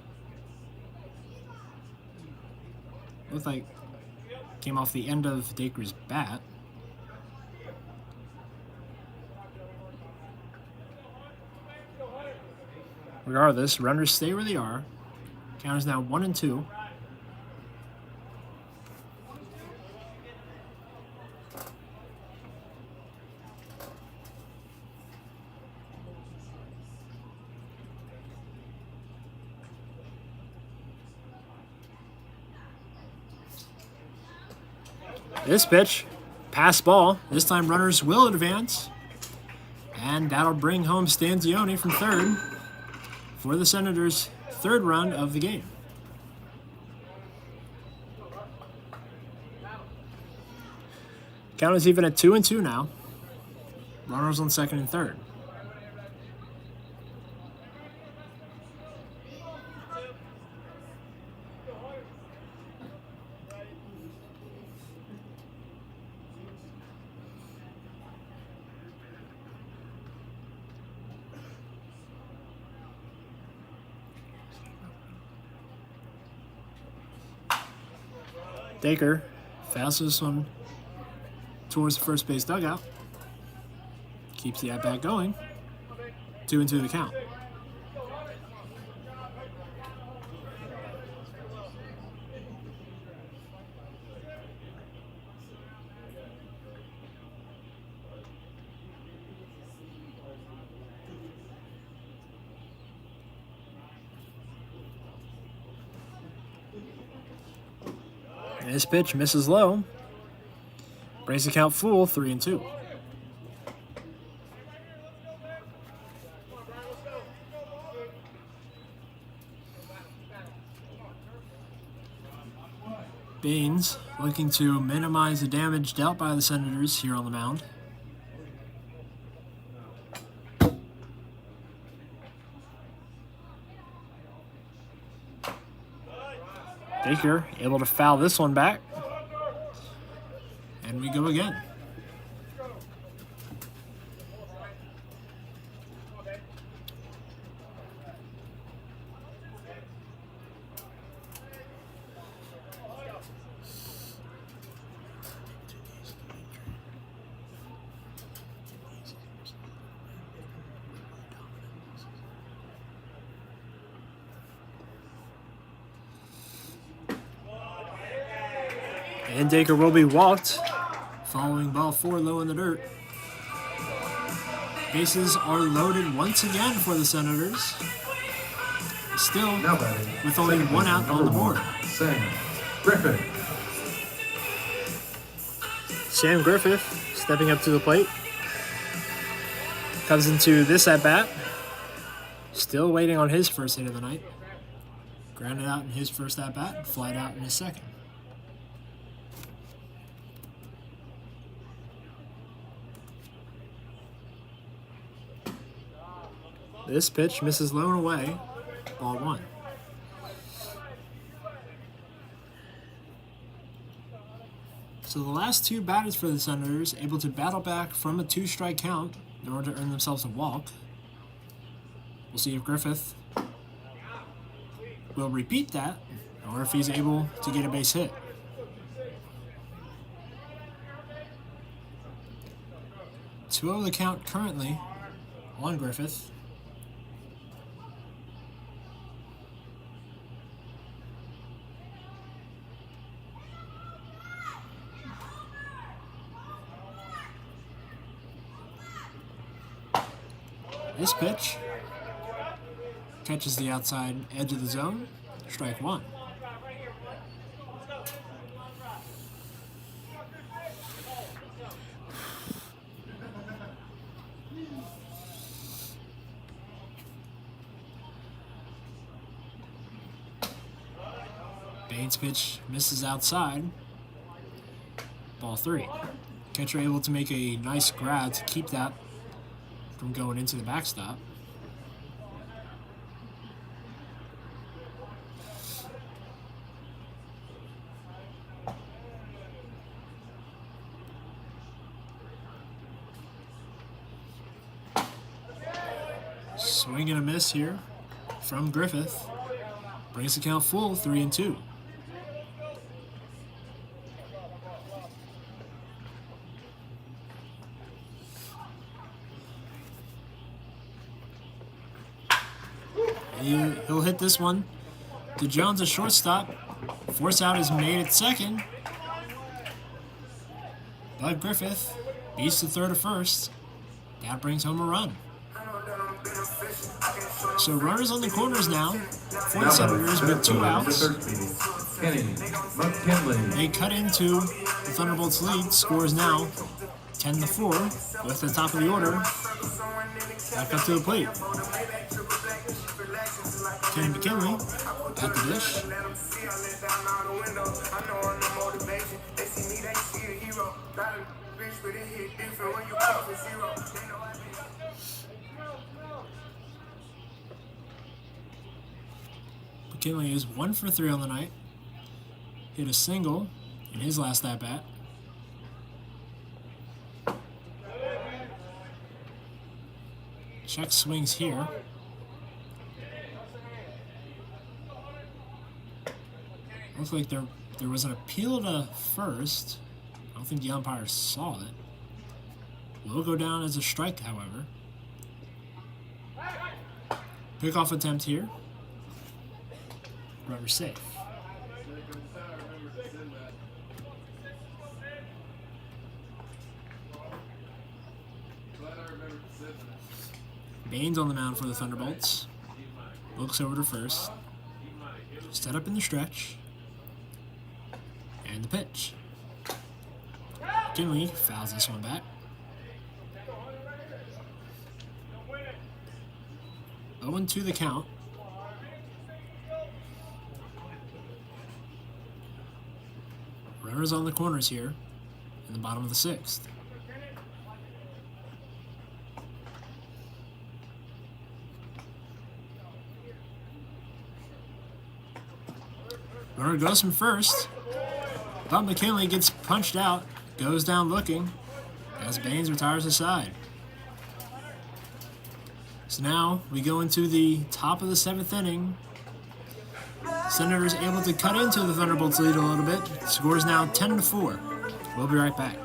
It looked like it came off the end of Dacre's bat. Regardless, runners stay where they are. Count is now 1-2. This pitch, pass ball. This time runners will advance. And that'll bring home Stanzione from third for the Senators' third run of the game. Count is even at 2-2 now. Runners on second and third. Dacre fouls this one towards the first base dugout. Keeps the at-bat going. 2-2 the count. This pitch misses low. Brings the count full, 3-2. Baines looking to minimize the damage dealt by the Senators here on the mound. Dacre able to foul this one back. And we go again. And Dacre will be walked, following ball 4 low in the dirt. Bases are loaded once again for the Senators. Still, with only 1 out on the board. Sam Griffith stepping up to the plate. Comes into this at-bat. Still waiting on his first hit of the night. Grounded out in his first at-bat, flied out in his second. This pitch misses low and away, ball 1. So the last two batters for the Senators able to battle back from a 2-strike count in order to earn themselves a walk. We'll see if Griffith will repeat that or if he's able to get a base hit. 2-0 the count currently on Griffith. This pitch catches the outside edge of the zone. Strike one. Baines' pitch misses outside. Ball 3. Catcher able to make a nice grab to keep that from going into the backstop. Swing and a miss here from Griffith. Brings the count full, 3-2. He'll hit this one to Jones, a shortstop. Force out is made at second. But Griffith beats the third of first. That brings home a run. So runners on the corners now for the Senators with 2 outs. They cut into the Thunderbolts' lead. Scores now 10-4 with the top of the order. Back up to the plate. Kenny McKinley at the dish. McKinley is 1 for 3 on the night. Hit a single in his last at-bat. Check swings here. Looks like there was an appeal to first. I don't think the umpire saw it. Will go down as a strike, however. Pickoff attempt here. Runner safe. Baines on the mound for the Thunderbolts. Looks over to first. Set up in the stretch. And the pitch. Kinley fouls this one back. 0-2 the count. Runners on the corners here in the bottom of the 6th. Runner goes from first, but McKinley gets punched out, goes down looking as Baines retires his side. So now we go into the top of the 7th inning. Senators able to cut into the Thunderbolts lead a little bit. Scores now 10-4. We'll be right back.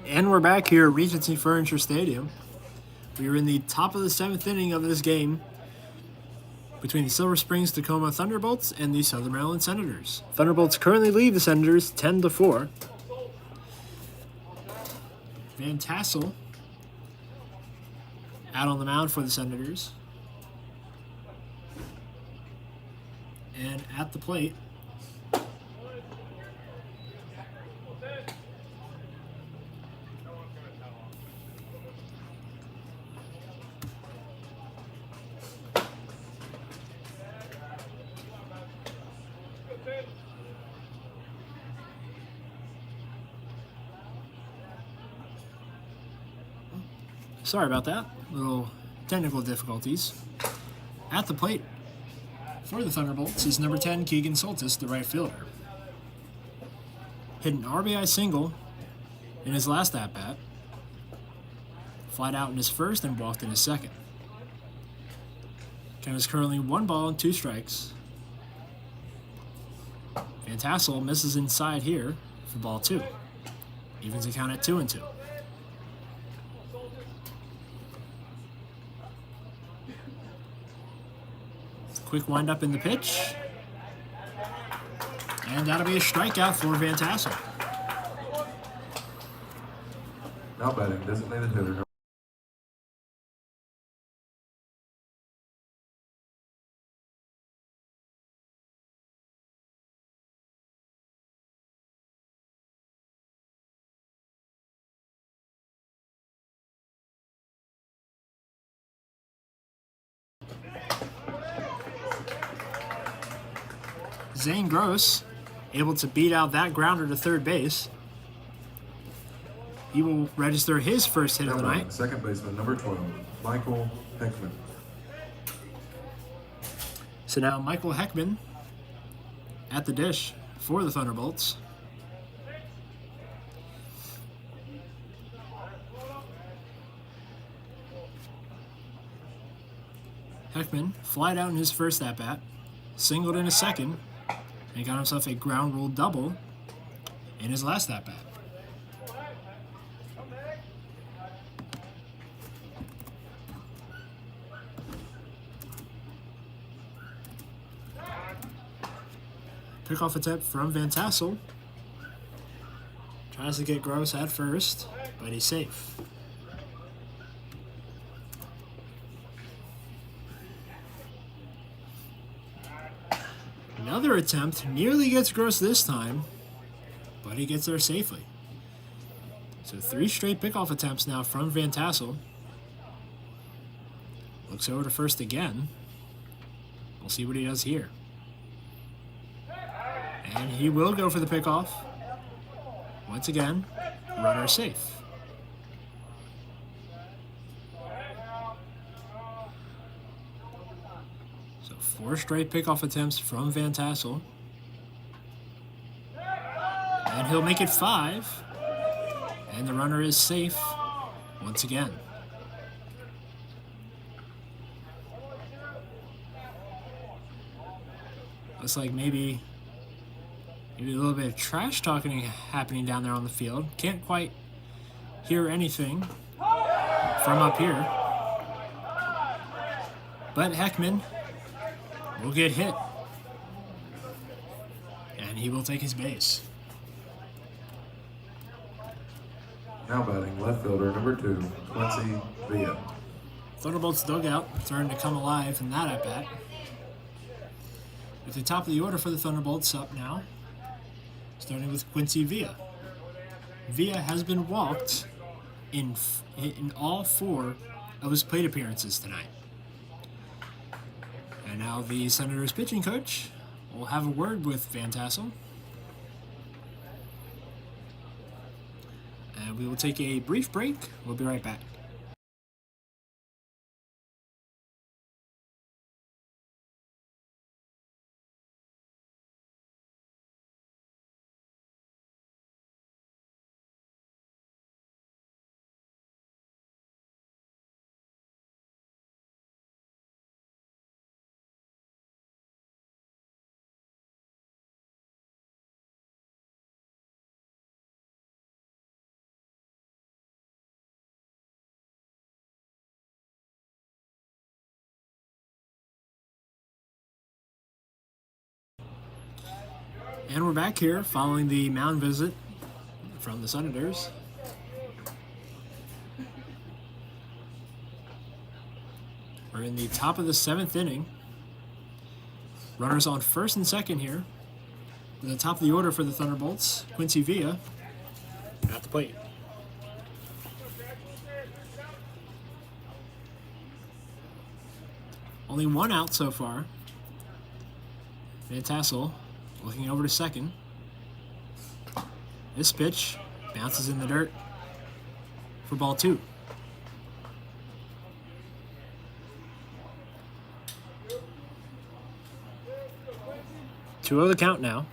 And we're back here at Regency Furniture Stadium. We are in the top of the 7th inning of this game between the Silver Springs Tacoma Thunderbolts and the Southern Maryland Senators. Thunderbolts currently lead the Senators 10-4. Van Tassel out on the mound for the Senators. And at the plate, sorry about that. Little technical difficulties. At the plate for the Thunderbolts is number 10, Keegan Soltis, the right fielder. Hit an RBI single in his last at-bat. Flied out in his first and walked in his second. Count is currently 1 ball and 2 strikes. Van Tassel misses inside here for ball 2. Evens the count at 2-2. Quick windup in the pitch. And that'll be a strikeout for Van Tassel. Now batting, designated hitter. Zane Gross able to beat out that grounder to third base. He will register his first hit of the night. Second baseman, number 12, Michael Heckman. So now Michael Heckman at the dish for the Thunderbolts. Heckman flied out in his first at-bat, singled in his second, and got himself a ground rule double in his last at-bat. Pickoff attempt from Van Tassel. Tries to get Gross at first, but he's safe. Another attempt, nearly gets Gross this time, but he gets there safely. So 3 straight pickoff attempts now from Van Tassel. Looks over to first again. We'll see what he does here. And he will go for the pickoff. Once again, runner safe. So 4 straight pickoff attempts from Van Tassel. And he'll make it 5. And the runner is safe once again. Looks like maybe a little bit of trash talking happening down there on the field. Can't quite hear anything from up here. But Heckman will get hit. And he will take his base. Now batting, left fielder, number 2, Quincy Villa. Thunderbolts dugout starting to come alive in that at-bat. At the top of the order for the Thunderbolts up now, starting with Quincy Villa. Villa has been walked in all 4 of his plate appearances tonight. And now the Senators pitching coach will have a word with Van Tassel. And we will take a brief break. We'll be right back. And we're back here following the mound visit from the Senators. We're in the top of the 7th inning. Runners on first and second here. At the top of the order for the Thunderbolts, Quincy Villa at the plate. Only one out so far. Van Tassel looking over to second. This pitch bounces in the dirt for ball 2. 2-0 the count now.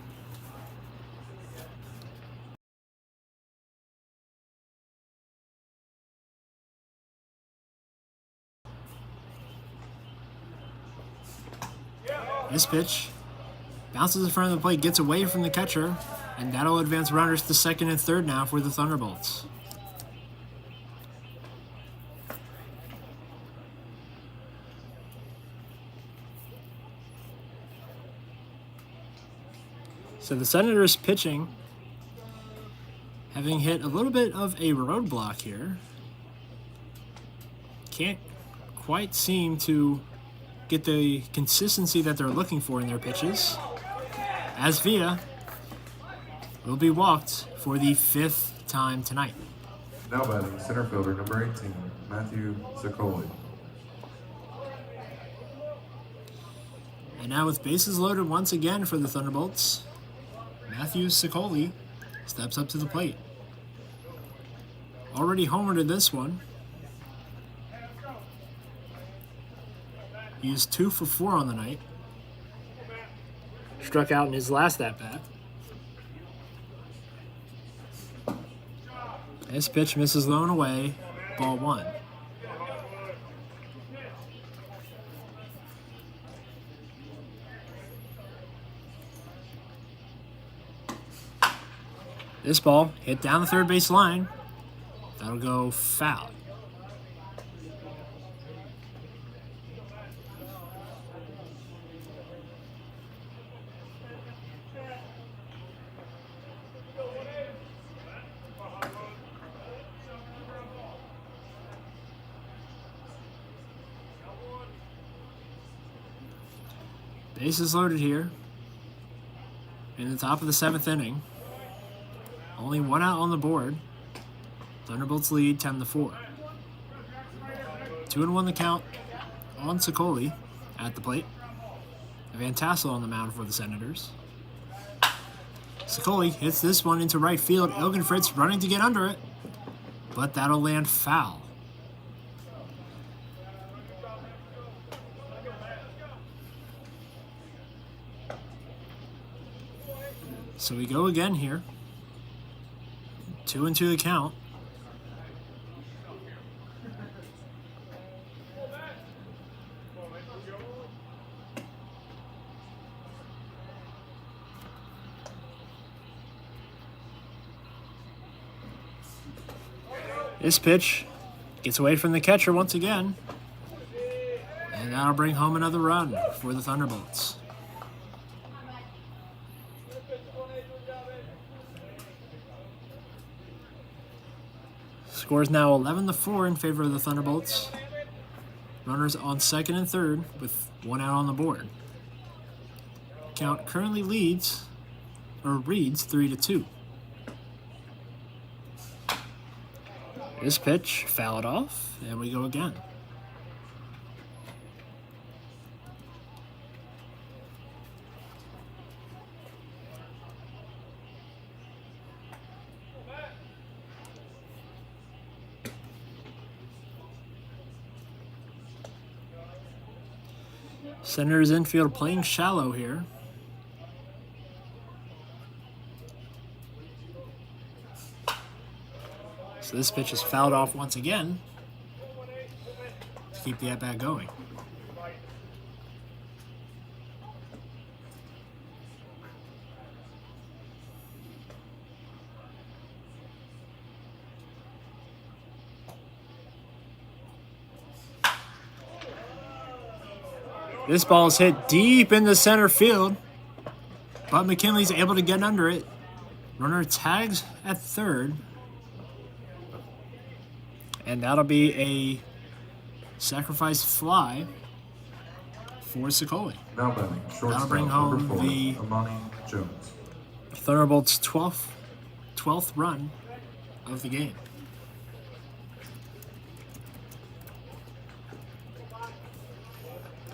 This pitch bounces in front of the plate, gets away from the catcher, and that'll advance runners to second and third now for the Thunderbolts. So the Senators pitching, having hit a little bit of a roadblock here. Can't quite seem to get the consistency that they're looking for in their pitches, as Villa will be walked for the 5th time tonight. Now batting center fielder number 18, Matthew Zaccoli. And now with bases loaded once again for the Thunderbolts, Matthew Zaccoli steps up to the plate. Already homered in this one. He is 2 for 4 on the night. Struck out in his last at-bat. This pitch misses low and away, ball 1. This ball hit down the third base line. That'll go foul. Bases loaded here in the top of the 7th inning. Only one out on the board. Thunderbolts lead 10-4. 2-1 the count on Zaccoli at the plate. Van Tassel on the mound for the Senators. Zaccoli hits this one into right field. Elgin Fritz running to get under it, but that'll land foul. So we go again here. 2-2 the count. This pitch gets away from the catcher once again, and that'll bring home another run for the Thunderbolts. Score is now 11-4 in favor of the Thunderbolts. Runners on second and third with one out on the board. Count currently reads 3-2. This pitch fouled off, and we go again. Senators infield playing shallow here. So this pitch is fouled off once again to keep the at-bat going. This ball is hit deep in the center field. But McKinley's able to get under it. Runner tags at third. And that'll be a sacrifice fly for Sicoli. Now batting, shortstop, That'll bring home number 4, the Amani Jones. Thunderbolts' 12th run of the game.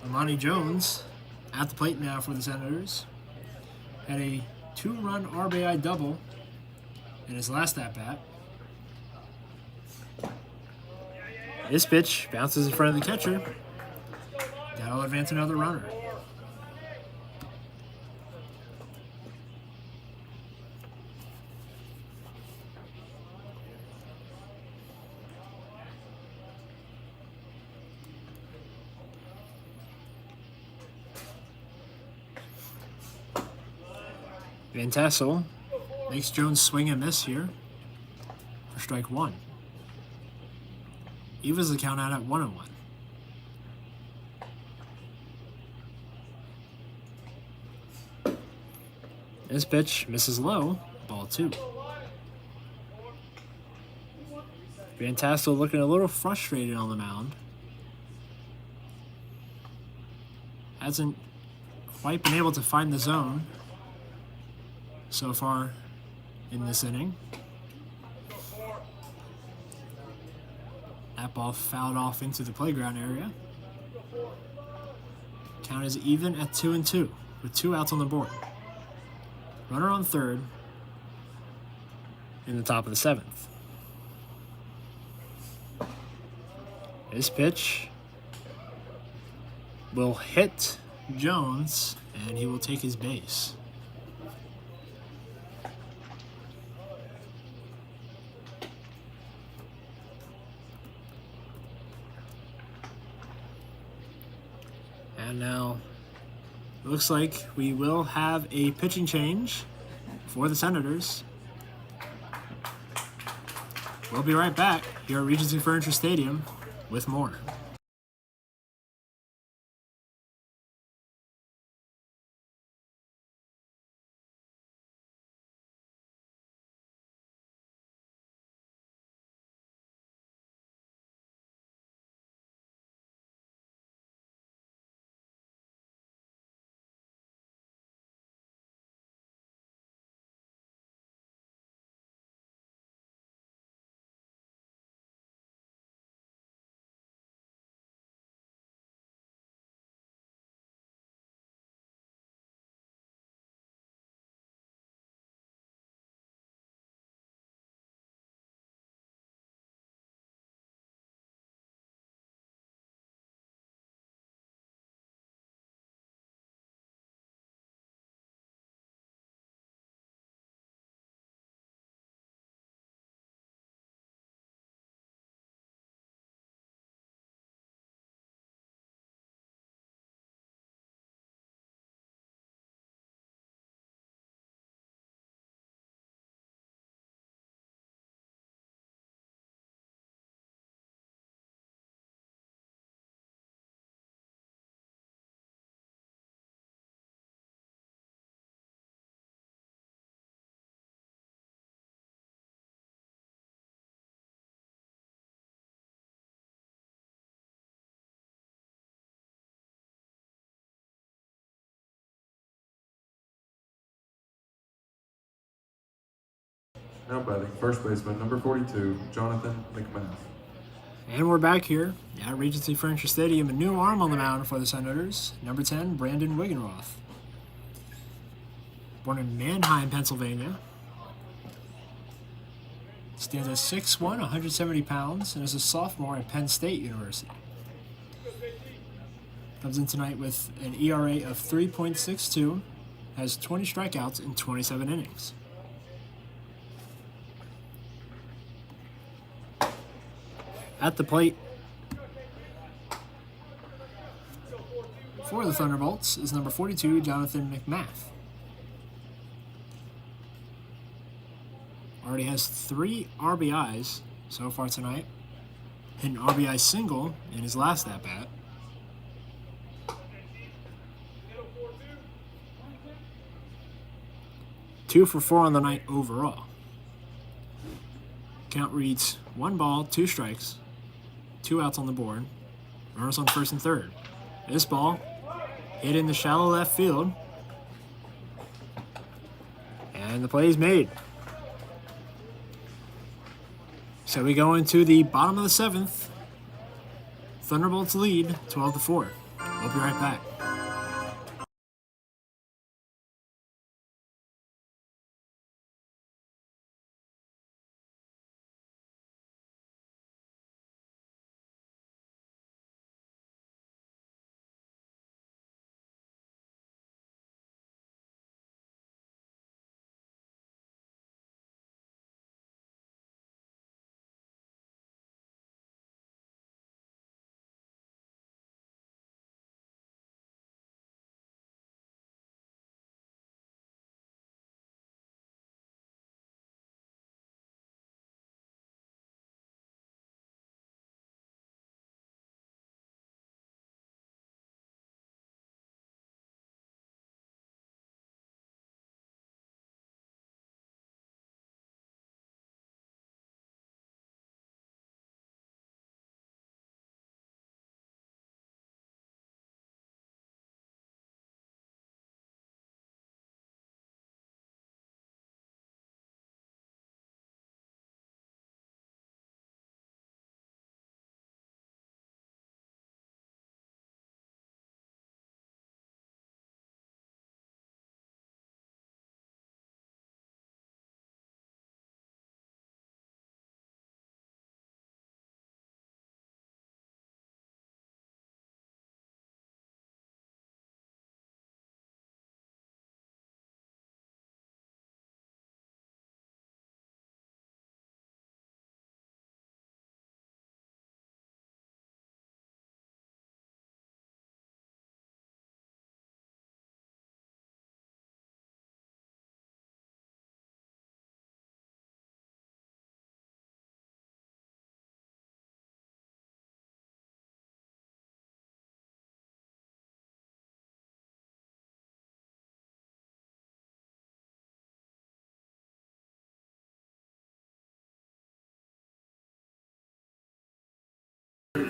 Amani Jones at the plate now for the Senators. Had a 2-run RBI double in his last at-bat. This pitch bounces in front of the catcher. That'll advance another runner. Van Tassel makes Jones swing and miss here for strike 1. Evens the count out at 1-1. This pitch misses low, ball 2. Van Tassel looking a little frustrated on the mound. Hasn't quite been able to find the zone so far in this inning. That ball fouled off into the playground area. Count is even at 2-2 with 2 outs on the board. Runner on third in the top of the 7th. This pitch will hit Jones, and he will take his base. And now, it looks like we will have a pitching change for the Senators. We'll be right back here at Regency Furniture Stadium with more. Now batting, first baseman, number 42, Jonathan McMath. And we're back here at Regency Furniture Stadium. A new arm on the mound for the Senators. Number 10, Brandon Wigenroth. Born in Mannheim, Pennsylvania. Stands at 6'1", 170 pounds, and is a sophomore at Penn State University. Comes in tonight with an ERA of 3.62, has 20 strikeouts in 27 innings. At the plate for the Thunderbolts is number 42, Jonathan McMath. Already has 3 RBIs so far tonight. Hit an RBI single in his last at-bat. 2 for 4 on the night overall. Count reads 1 ball, 2 strikes, 2 outs on the board, runners on first and third. This ball hit in the shallow left field, and the play is made. So we go into the bottom of the 7th. Thunderbolts lead 12-4. We'll be right back.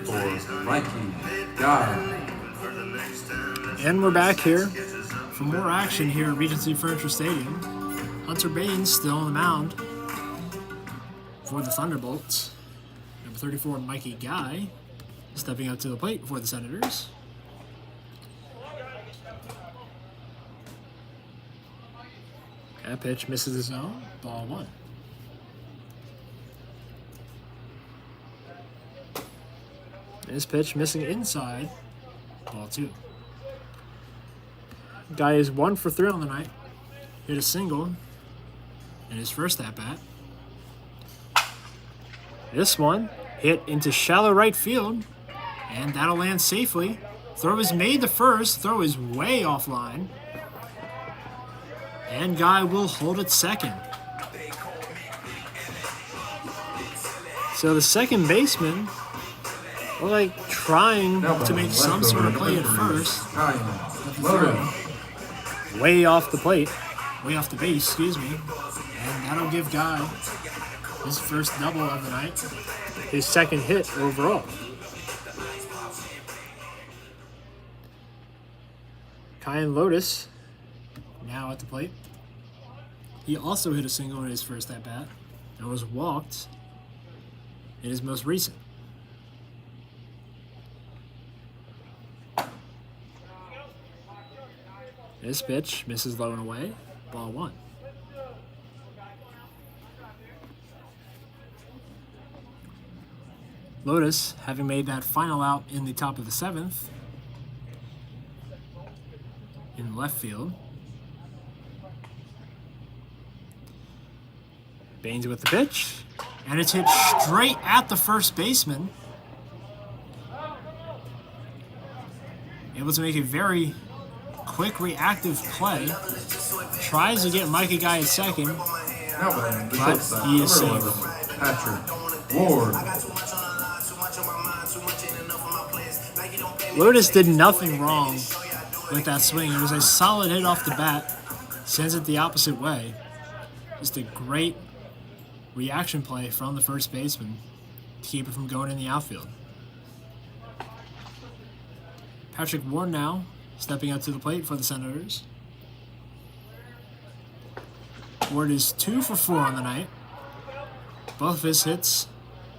For Mikey, Guy. And we're back here for more action here at Regency Furniture Stadium. Hunter Baines still on the mound for the Thunderbolts. Number 34, Mikey Guy, stepping up to the plate for the Senators. That pitch misses the zone. Ball 1. This pitch missing inside. Ball 2. Guy is 1 for 3 on the night. Hit a single in his first at-bat. This one hit into shallow right field, and that'll land safely. Throw is made to first. Throw is way offline. And Guy will hold at second. So the second baseman, we're like trying to make some sort of play at first. Way off the plate. Way off the base, excuse me. And that'll give Guy his first double of the night. His second hit overall. Kyan Lotus now at the plate. He also hit a single in his first at-bat and was walked in his most recent. This pitch misses low and away. Ball 1. Lotus, having made that final out in the top of the 7th, in left field. Baines with the pitch, and it's hit straight at the first baseman. Able to make a very quick reactive play. Tries to get Mikey Guy at second, but he is safe. Patrick Ward. Lotus did nothing wrong with that swing. It was a solid hit off the bat. Sends it the opposite way. Just a great reaction play from the first baseman to keep it from going in the outfield. Patrick Ward now stepping up to the plate for the Senators. Ward is 2 for 4 on the night. Both of his hits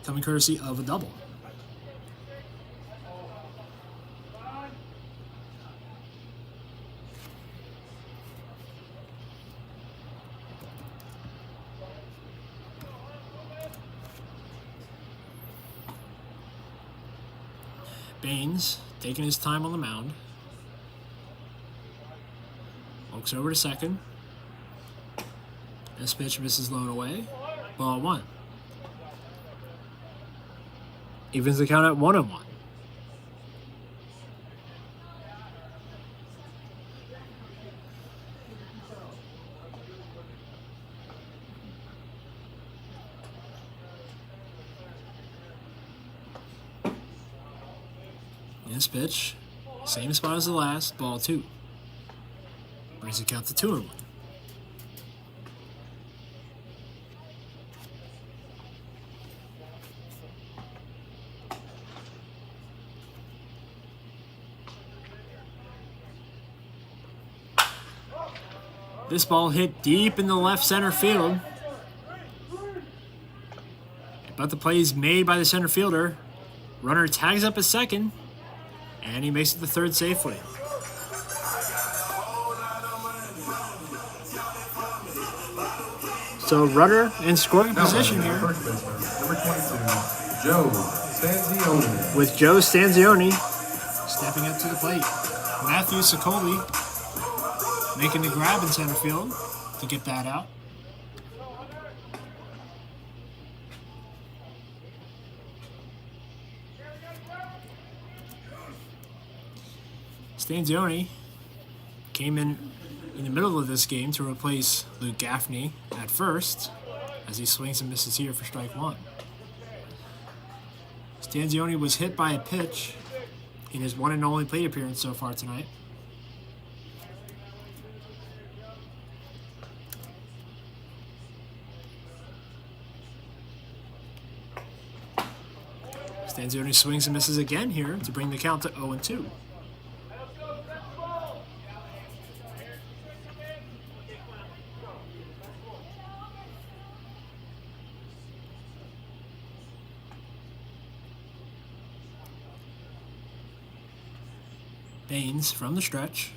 coming courtesy of a double. Baines taking his time on the mound. Walks over to second. This pitch misses low and away. Ball 1. Evens the count at 1-1. This pitch, same spot as the last, ball 2. Brings the count to 2-1. This ball hit deep in the left center field. But the play is made by the center fielder. Runner tags up at second, and he makes it to third safely. So runner in scoring position here. First baseman, number 22, Joe Stanzioni. With Joe Stanzioni stepping up to the plate. Matthew Sicoli making the grab in center field to get that out. Stanzioni came in the middle of this game to replace Luke Gaffney at first as he swings and misses here for strike 1. Stanzioni was hit by a pitch in his one and only plate appearance so far tonight. Stanzioni swings and misses again here to bring the count to 0-2. Baines from the stretch.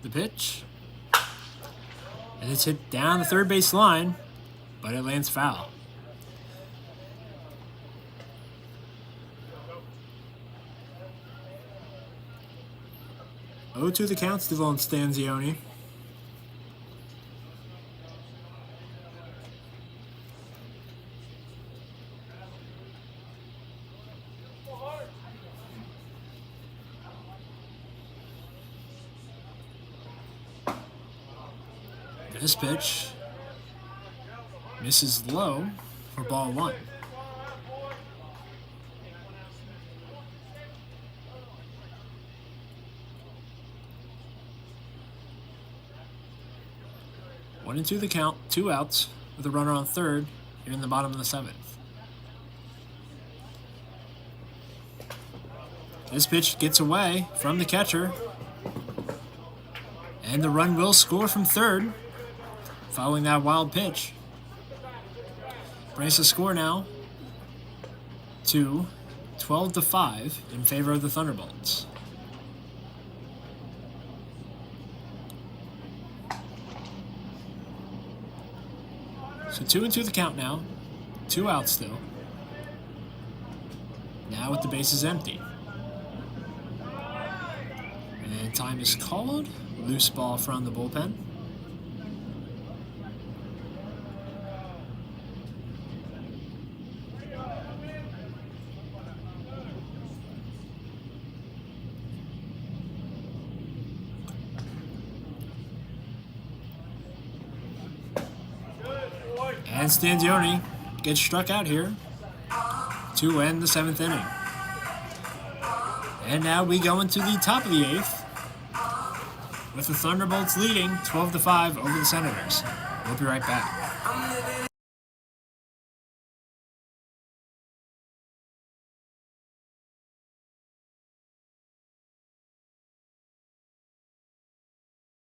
The pitch. And it's hit down the third base line, but it lands foul. To the count still on Stanzioni. This pitch misses low for ball 1. One and 2 the count, 2 outs with a runner on third here in the bottom of the 7th. This pitch gets away from the catcher, and the run will score from third following that wild pitch. Brings the score now to 12-5 in favor of the Thunderbolts. So 2 and 2 the count now. 2 outs still. Now with the bases empty. And time is called. Loose ball from the bullpen. And Stanzioni gets struck out here to end the 7th inning. And now we go into the top of the 8th with the Thunderbolts leading 12-5 over the Senators. We'll be right back.